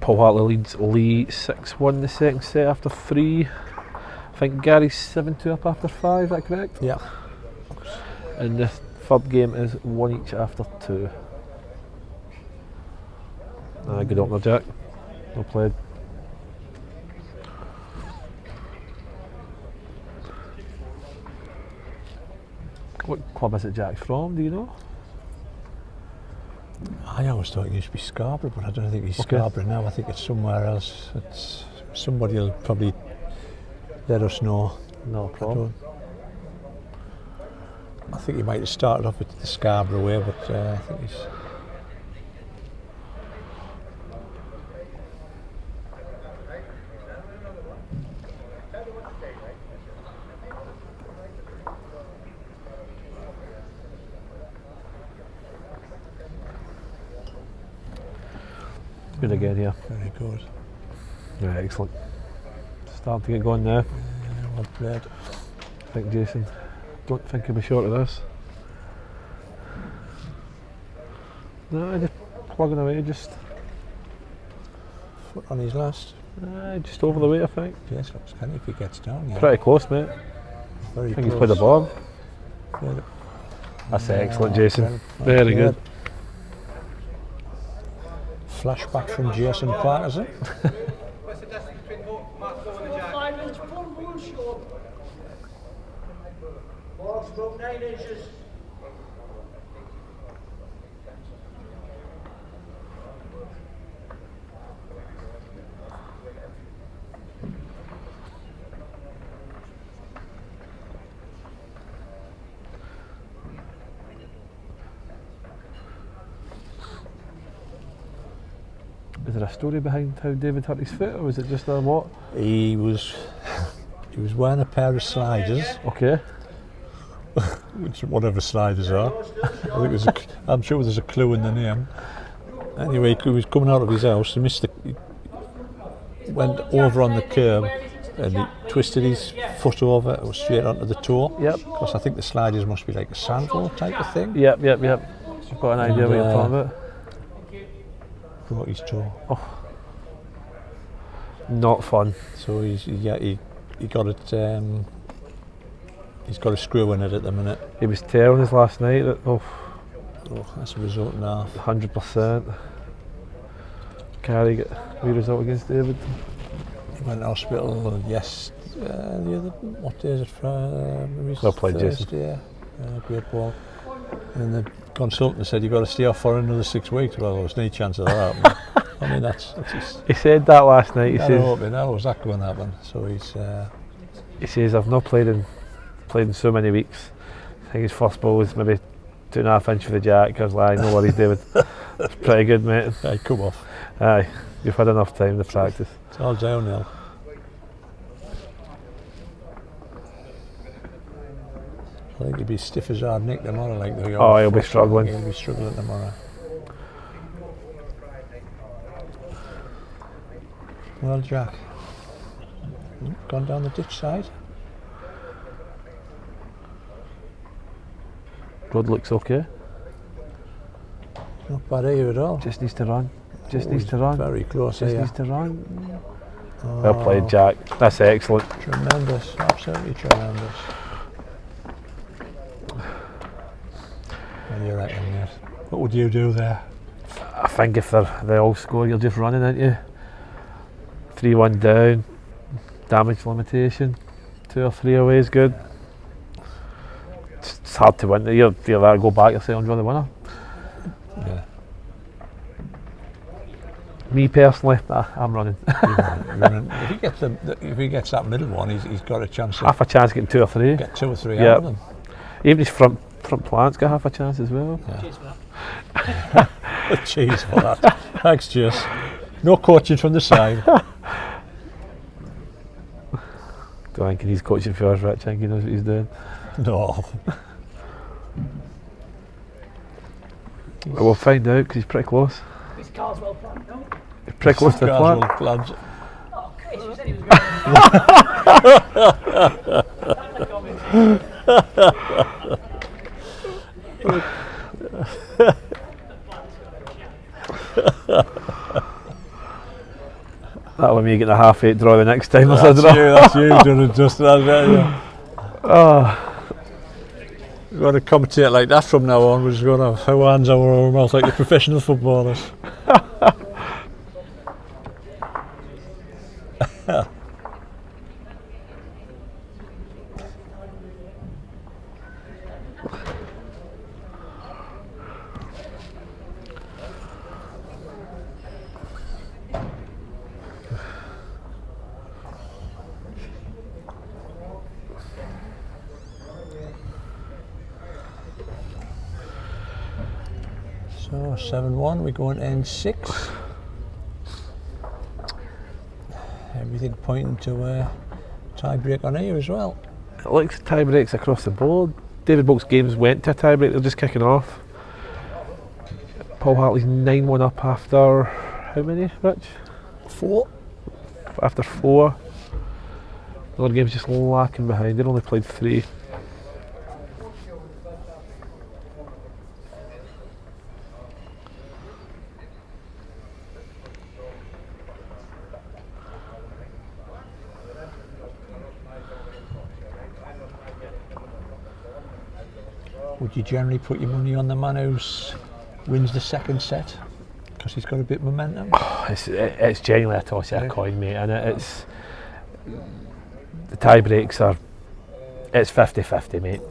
Paul Hartley leads Lee 6-1 the second set after 3. I think Gary's 7-2 up after 5, is that correct? Yeah. And the third game is 1 each after 2. Good opener, Jack. Well played. What club is it Jack's from, do you know? I always thought it used to be Scarborough, but I don't think he's Okay. Scarborough now. I think it's somewhere else. It's somebody will probably let us know. No I problem. I think he might have started off with the Scarborough way, but I think he's. Good again here. Very good. Yeah, excellent. Starting to get going now. Well played. I think Jason, don't think he'll be short of this. No, just plugging away, just Foot on his last. just over the weight, I think. Yes, looks canny if he gets down. Yeah. Pretty close, mate. Very I think he's close. played the ball. Good. That's Yeah, excellent, Jason. well Very played. good. Flashback from Jason Parkinson. What's the distance between Mark Lowe and the Jack? 5 inch, 4 bone short. 4/9 inches. Is there a story behind how David hurt his foot, or was it just a what? He was wearing a pair of sliders, Okay. which whatever sliders are. I'm sure there's a clue in the name. Anyway, he was coming out of his house. He went over on the curb and he twisted his foot over. It was straight onto the toe. Yep. Because I think the sliders must be like a sandal type of thing. Yep. I've got an idea what you're talking about. Broke his toe. Not fun. So he got it. He's got a screw in it at the minute. He was telling us last night that, Oh, that's a result now. 100%. Carey got the result against David. He went to hospital. The other. What day is it? Friday. Well played, Jason. Thursday. Great ball. And the consultant said you've got to stay off for another 6 weeks. Well, there's no chance of that happening. I mean, that's just. He said that last night. He I says, hope how's that going to happen? So he says, I've not played in so many weeks. I think his first ball was maybe 2.5 inches for the jack. I was like, no worries, David. It's pretty good, mate. Hey, come off. Aye, you've had enough time to practice. It's all downhill. I think he'll be stiff as hard Nick tomorrow. Like He'll be struggling. He'll be struggling tomorrow. Well, Jack, gone down the ditch side. Road looks okay. Not bad here at all. Just needs to run. Just Oh, needs he's to run. Very close Just here. needs to run. Oh, Well played, Jack. That's excellent. Tremendous, absolutely tremendous. What do you reckon, mate? What would you do there? I think if they all score, you're just running, aren't you? 3-1 down, damage limitation, 2 or 3 away is good. It's hard to win. You're there to go back yourself and draw the winner. Yeah. Me personally, I'm running. If he gets that middle one, he's got a chance to Half a chance getting 2 or 3. get 2 or 3 Yeah. out of them. Even his front plant's got half a chance as well. Cheers for that. Cheers for that. Thanks, Jess. No coaching from the side. Don't think he's coaching for us, Rich. I think he knows what he's doing. No. But we'll find out because he's pretty close. This car's well planned, no? He's pretty close to the plant. Plans. Oh, Chris, you said he was going That'll be me getting a half-8 draw the next time. That's you doing just that. Yeah. We're going to commentate like that from now on. We're just going to have our hands over our mouth like the professional footballers. So 7-1, we're going to end 6. Everything pointing to a tie break on here as well. It looks tie breaks across the board. David Boak's games went to a tie break, they're just kicking off. Paul Hartley's 9-1 up after how many, Rich? 4. After 4. The other game's just lacking behind, they'd only played 3. Would you generally put your money on the man who wins the second set? Because he's got a bit of momentum. It's genuinely a toss of a coin, mate, and it's the tie breaks are it's 50-50, mate.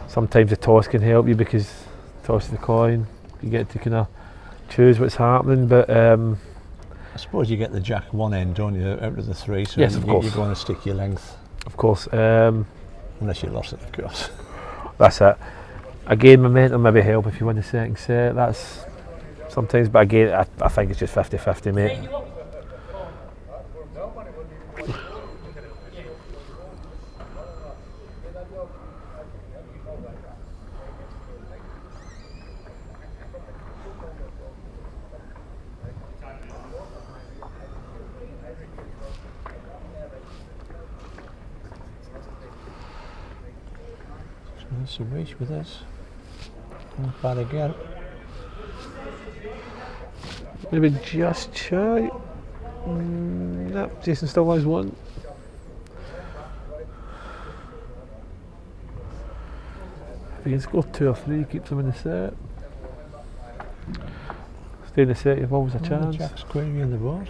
Sometimes the toss can help you because toss of the coin, you get to kind of choose what's happening, but I suppose you get the jack one end, don't you, out of the 3, so yes, of course. you're going to stick your length. Of course. Unless you lost it, of course. That's it. Again, momentum maybe help if you win the second set. That's sometimes, but again, I think it's just 50-50, mate. That's a reach with this. Not bad again. Maybe just shy. No, Jason still has 1. If he can score 2 or 3, keeps him in the set. Stay in the set, you've always a chance. Jack's query on the board.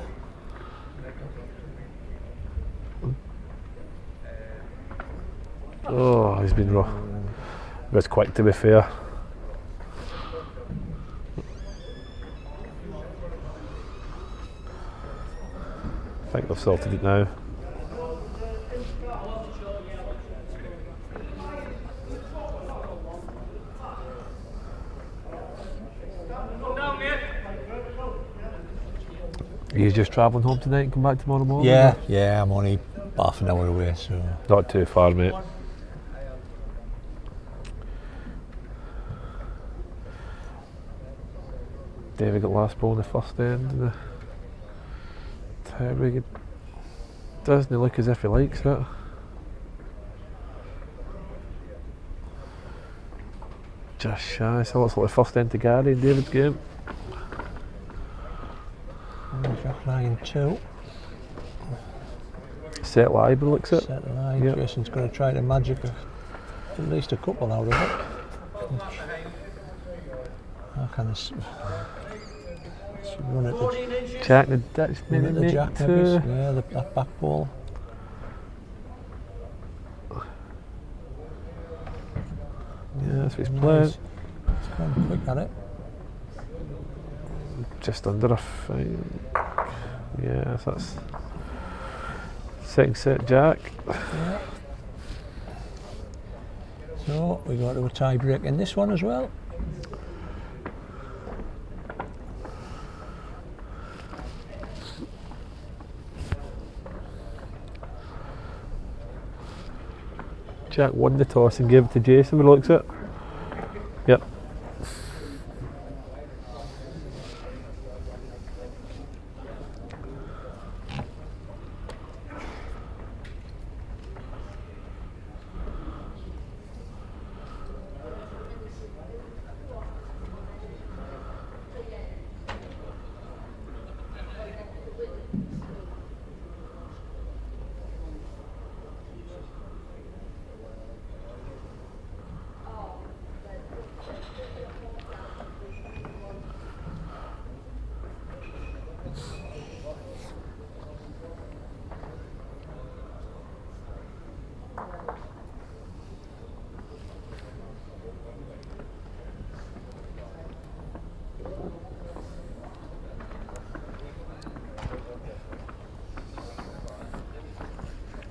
Oh, he's been rough. It was quick, to be fair. I think they've sorted it now. Are you just travelling home tonight and come back tomorrow morning? Yeah, I'm only half an hour away, so. Not too far, mate. David got last ball in the first end. And the tiebreak, it doesn't look as if he likes it. Just shy, so looks like the first end to Gary in David's game. Jack line 2. Set live, looks it. Set line. Yep. Jason's going to try to magic at least a couple out of it. How can this? Run it to Jack the Dutch, maybe run it to Jack, maybe. Yeah, that back ball. Yeah, that's what he's playing. He's going quick at it. just under a 5. Yeah, so that's second set Jack. Yeah. So we got to a tie break in this one as well. Jack won the toss and gave it to Jason by the looks of it. Yep.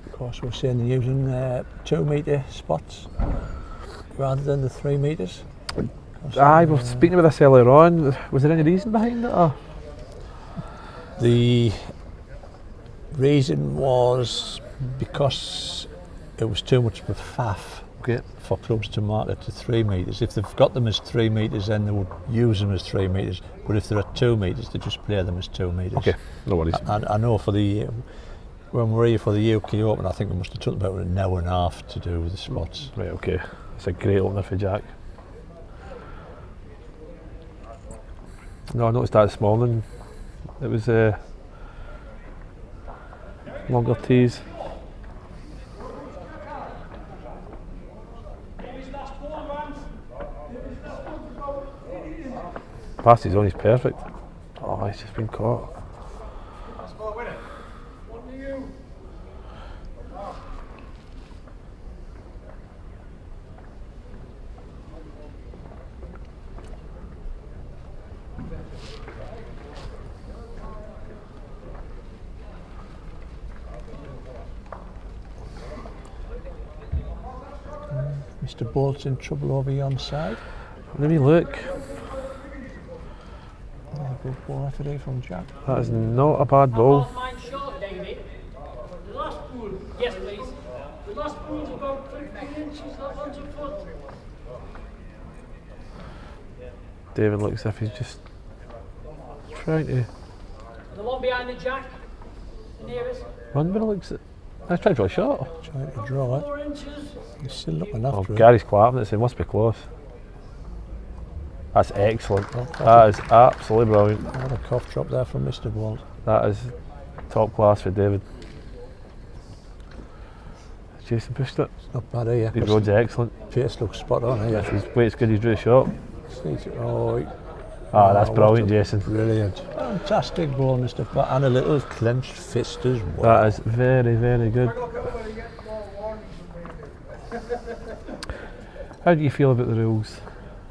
Of course, we're saying they're using 2 metre spots rather than the 3 metres. Aye, we were speaking about this earlier on. Was there any reason behind it? Or? The reason was because it was too much of a faff Okay. for clubs to mark it to 3 metres. If they've got them as 3 metres, then they would use them as 3 metres. But if they're at 2 metres, they just play them as 2 metres. Okay, no worries. I know for the when we were here for the UK Open, I think we must have took about an hour and a half to do with the spots. Right, okay. It's a great opener for Jack. No, I noticed that this morning. It was longer tees. Past his own, he's perfect. Oh, he's just been caught. Mr. Bolt's in trouble over here on the side. Let me look. Good ball referee from Jack. That is not a bad ball. Mine short, David. The last pool. Yes, please. The last pool's about 15 inches, not 1 foot. David looks as if he's just trying to The one behind the jack, the nearest, run, but it looks. Let's try to draw a shot. Trying to draw it. 4 inches. He's still looking Oh, after it. Gary's clapping it, so it must be close. That's excellent. Oh, that's That is absolutely brilliant. What a cough drop there from Mr. Bolt. That is top class for David. Jason pushed it. It's not bad here. His road's excellent. Pace looks spot on here. His weight's good, he's drew a shot. Oh, That's what brilliant, a Jason. Brilliant. Fantastic ball, Mr. Pat. And a little clenched fist as well. That is very, very good. How do you feel about the rules?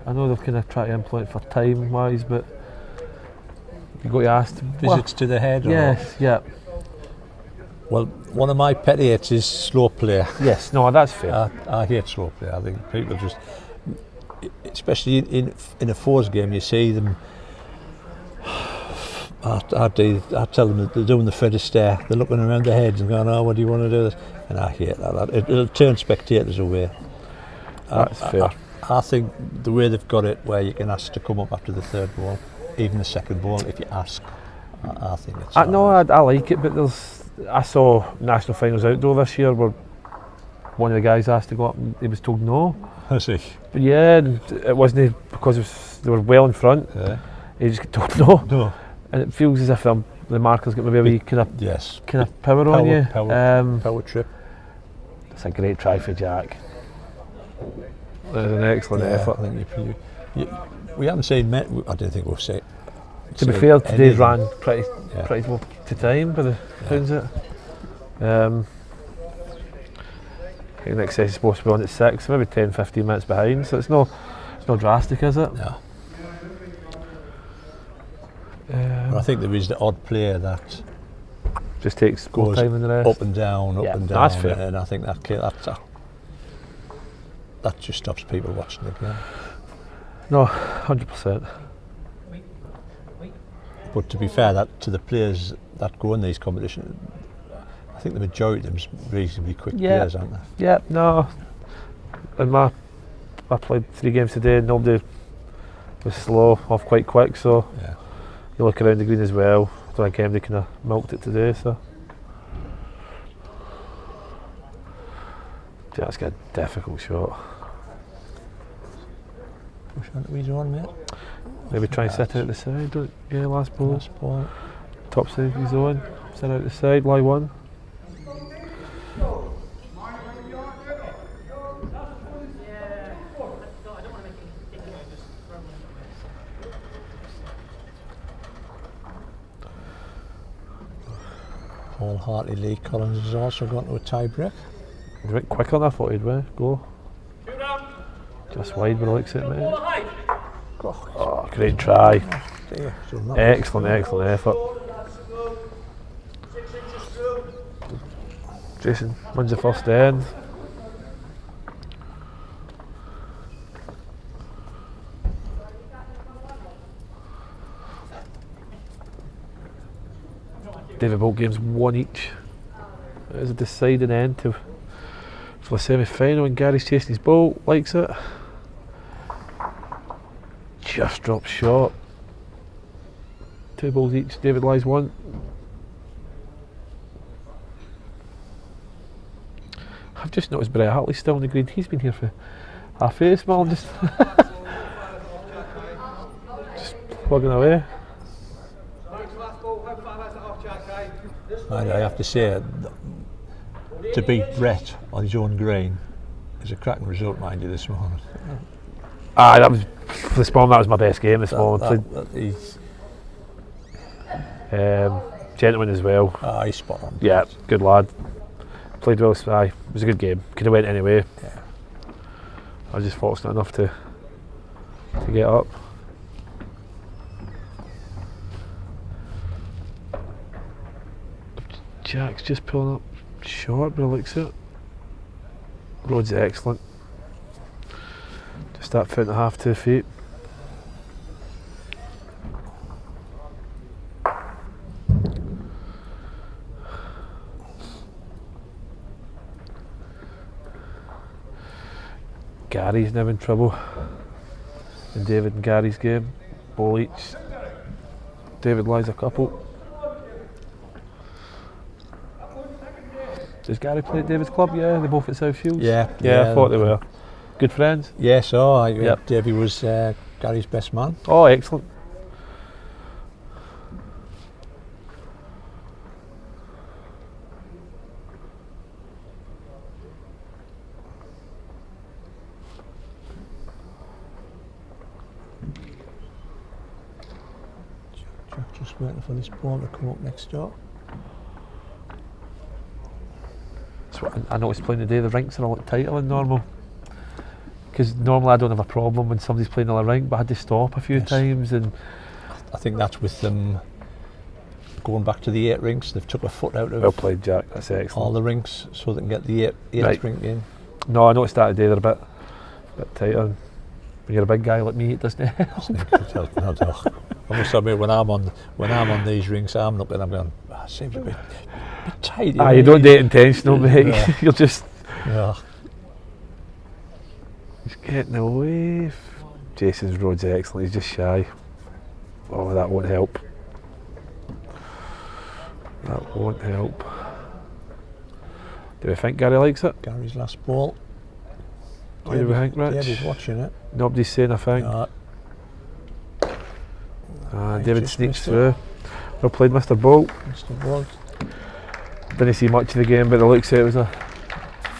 I know they've kind of tried to implement for time wise, but you got to ask Visits to the head. Yes, yeah. Well, one of my pet hates is slow play. Yes, no, that's fair. I hate slow play. I think people just, especially in a fours game, you see them. I tell them that they're doing the Freddy stare. They're looking around their heads and going, "Oh, what do you want to do this?" And I hate that. It'll turn spectators away. That's fair. I think the way they've got it, where you can ask to come up after the third ball, even the second ball, if you ask, I think it's. I like it, but I saw national finals outdoor this year where one of the guys asked to go up and he was told no. I see. But yeah, and it wasn't because they were well in front. Yeah. He just got told no. No. And it feels as if the marker's got maybe a wee kind of power on you. Power trip. It's a great try for Jack. That was an excellent effort. I think we haven't seen. I don't think we've seen. To be fair, today's anything. ran pretty well to time by the sounds of it. I think next session's supposed to be on at 6, maybe 10-15 minutes behind, so it's no drastic, is it? No. But I think there is the odd player that Just takes more goes time than the rest. up and down, Yeah, up and no, down, that's fair. and I think that just stops people watching the game. No, 100%. But to be fair, that to the players that go in these competitions, I think the majority of them are reasonably quick Yeah. players, aren't they? Yeah, no. And I played 3 games today, nobody was slow, off quite quick, so Yeah. you look around the green as well. I don't think anybody kind of milked it today, so. Yeah, that's got a difficult shot. Push on to his own, mate. Maybe try and set it at the side, don't yeah, last ball. Last ball. Top side of his own, set out the side, lie one. Paul Hartley, Lee Collins has also gone to a tie break. He's a bit quicker than I thought he'd be. Go. Just wide, but I like it, mate. Oh, great try. Dear, so not Excellent effort. Jason wins the first end. David Bolt games 1 each. It is a deciding end for the semi-final, and Gary's chasing his ball, likes it. Just dropped short. 2 balls each, David lies 1. I've just noticed Brett Hartley's still on the green. He's been here for half a small, just plugging away. I have to say, to beat Brett on his own green is a cracking result, mind you, this morning. That was for this morning. That was my best game this morning. He's Gentleman as well. he's spot on. Yeah, good lad. Played well. It was a good game. Could have went anyway. Yeah. I was just fortunate enough to get up. Jack's just pulling up short, but it looks it. Road's excellent. Just that 1.5 2 feet. Gary's now in trouble. And David and Gary's game, ball each. David lies a couple. Does Gary play at David's club? Yeah, they're both at South Shields. Yeah, I thought they were. Good friends. Yeah, so Yep. Davey was Gary's best man. Oh, excellent. Just waiting for this ball to come up next door. That's what I noticed playing today. The rinks are a lot tighter than normal. Because normally I don't have a problem when somebody's playing on a rink, but I had to stop a few Yes. times. And I think that's with them going back to the 8 rinks. They've took a foot out of well played, Jack. That's excellent. all the rinks so they can get the 8 Right. rink in. No, I noticed that today. They're a bit tighter. When you're a big guy like me, it doesn't help. I must admit, when I'm on these rinks, I'm looking. I'm going. It seems a bit tight. You don't do it intentional, mate. Yeah. You're just. Yeah. He's getting away. Jason's road's excellent. He's just shy. Oh, that won't help. That won't help. Do we think Gary likes it? Gary's last ball. What do we think, Rich? David's watching it. Nobody's saying a thing. David just sneaks missed it. through. Well played, Mr. Bolt. Mr. Bolt. Didn't see much of the game, but the looks of it was a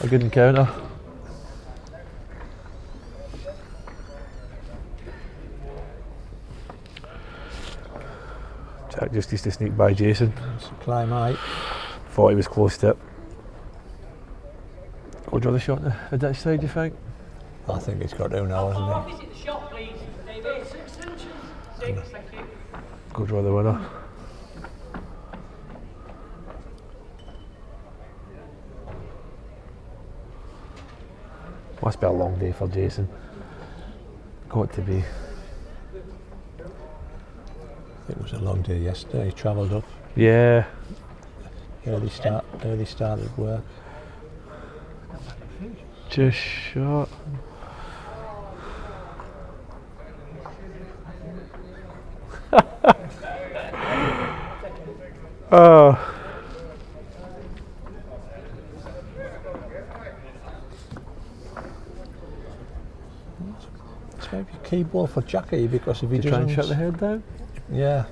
good encounter. Jack just used to sneak by Jason. It's a climb height. Thought he was close to it. Go draw the shot on the ditch side, do you think? I think it's got down now, hasn't Visit the shop, please, David. 6 inches. 6, thank you. Go draw the winner. Must be a long day for Jason. Got to be. It was a long day yesterday. He travelled up. Yeah. Early started work. Just shot. Oh. It's maybe a key ball for Jackie because if he Did you try and doesn't, shut the head down? yeah,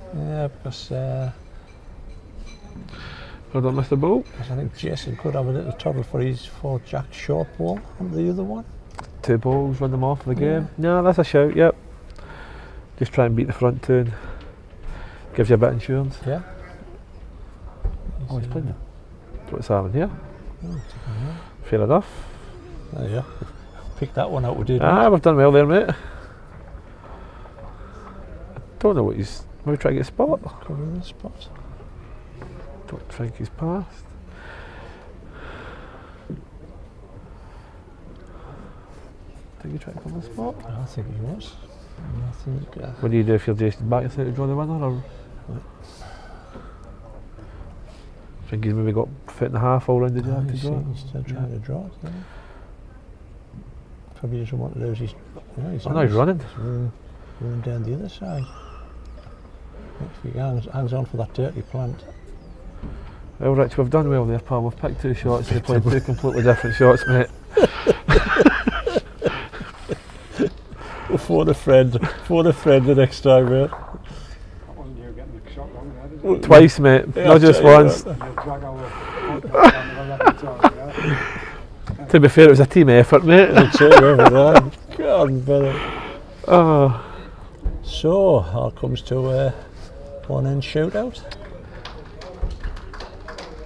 because Hold on, Mr. Ball. I think Jason could have a little toddle for Jack's short ball on the other one. 2 balls, run them off for the game. No, that's a shout, yep. Just try and beat the front two and gives you a bit of insurance. Yeah. Oh, he's playing there. What's happening here? Oh, Fair enough. there you go. Pick that one out, we did. Ah, we've done well there, mate. I don't know what he's... Maybe try to get a spot. Covering the spot. Don't think he's passed. Think you try to cover the spot? I think he was. I think. What do you do if you're Jason back to draw the winner? Or think he's maybe got a foot and a half all round the jack to draw? He's still trying to draw it. Yeah. Probably doesn't want to lose his. Yeah, Oh no, he's running. Running down the other side. If he hangs on for that dirty plant. Well, Rich, we've done well there, pal. We've picked 2 shots. They played 2 completely different shots, mate. We'll phone a friend the next time, mate. Wasn't you getting the shot wrong there, is it? Twice, mate. Yeah, Not just once. You drag our podcast down the repertoire, yeah. To be fair, it was a team effort, mate. That's it, over there. God, brother. Oh. So, all comes to one end shootout.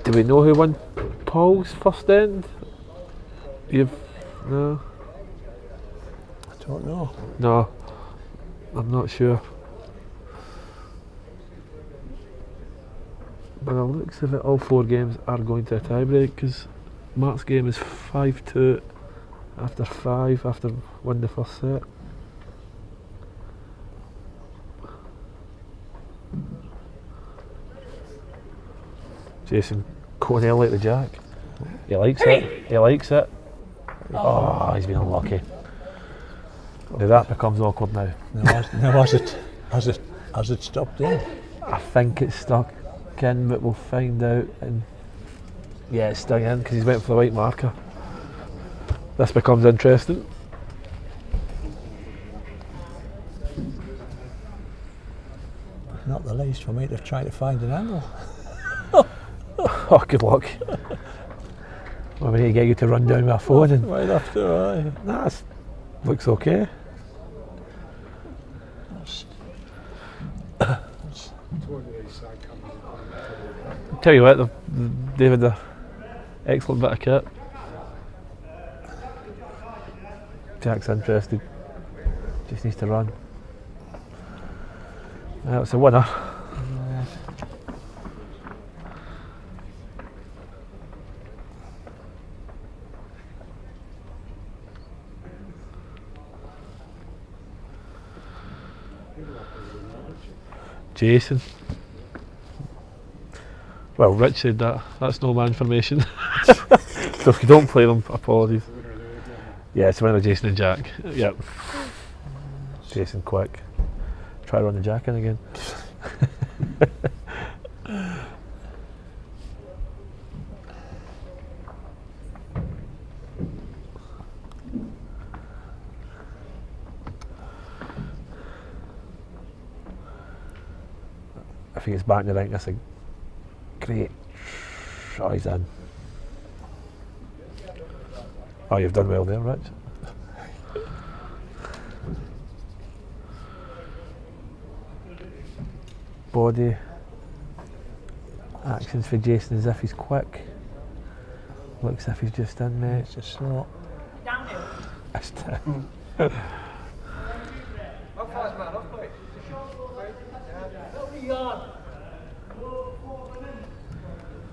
Do we know who won Paul's first end? No? I don't know. No. I'm not sure. By the looks of it, all 4 games are going to a tie-break because Mark's game is 5-2 after 5 after winning the first set. Jason Cornell like the jack. He likes it. He likes it. Oh, he's been unlucky. Now that becomes awkward now. Now has it stopped in? I think it's stuck in, but we'll find out. And yeah, it's stuck in because he's went for the white marker. This becomes interesting. Not the least for me to try to find an angle. Oh, good luck. Well, we need to get you to run down with a phone. And Right after, aye. that looks okay. Toward the east side comes Tell you what, David, an excellent bit of kit. Jack's interested. Just needs to run. It's a winner. Jason. Well, Rich said that. That's no my information. So if you don't play them, apologies. Yeah, it's a winner, Jason and Jack. Yep. Jason, quick. Try to run the jack in again. I think it's back in the ring. That's a great shot. He's in. Oh, you've done well there, Rich. Body actions for Jason as if he's quick. Looks as if he's just in, mate. It's just slow. Downhill. It's down. How far's man off, mate?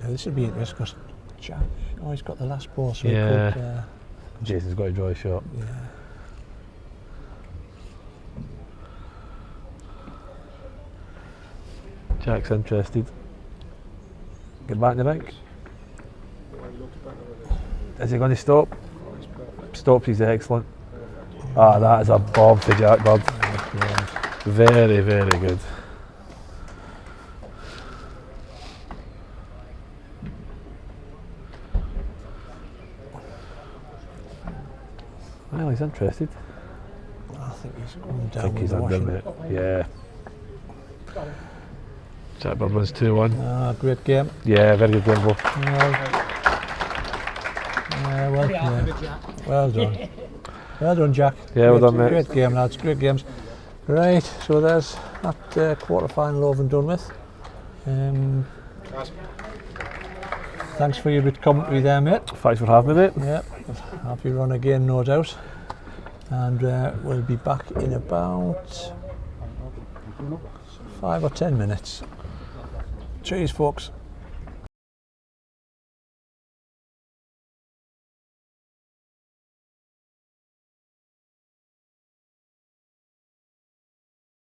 Yeah, this would be interesting because Jack, oh, he's got the last ball, so Yeah. he could. Jason's got to draw a shot. Yeah. Jack's interested. Get back in the rink. Is he going to stop? Stops, he's excellent. Ah, that is a bomb to Jack Bird. Very, very good. Well, he's interested. I think he's going down I think with he's the under washing. it. Yeah. Jack Bird wins 2-1. Ah, great game. Yeah, very good game, both. Well done. Well done, Jack. Yeah, well done, mate. Great game, lads. Great games. Right, so there's that quarter-final over and done with. Thanks for your bit commentary there, mate. Thanks for having me, mate. Yeah, happy run again, no doubt. And we'll be back in about 5 or 10 minutes. Cheers, folks.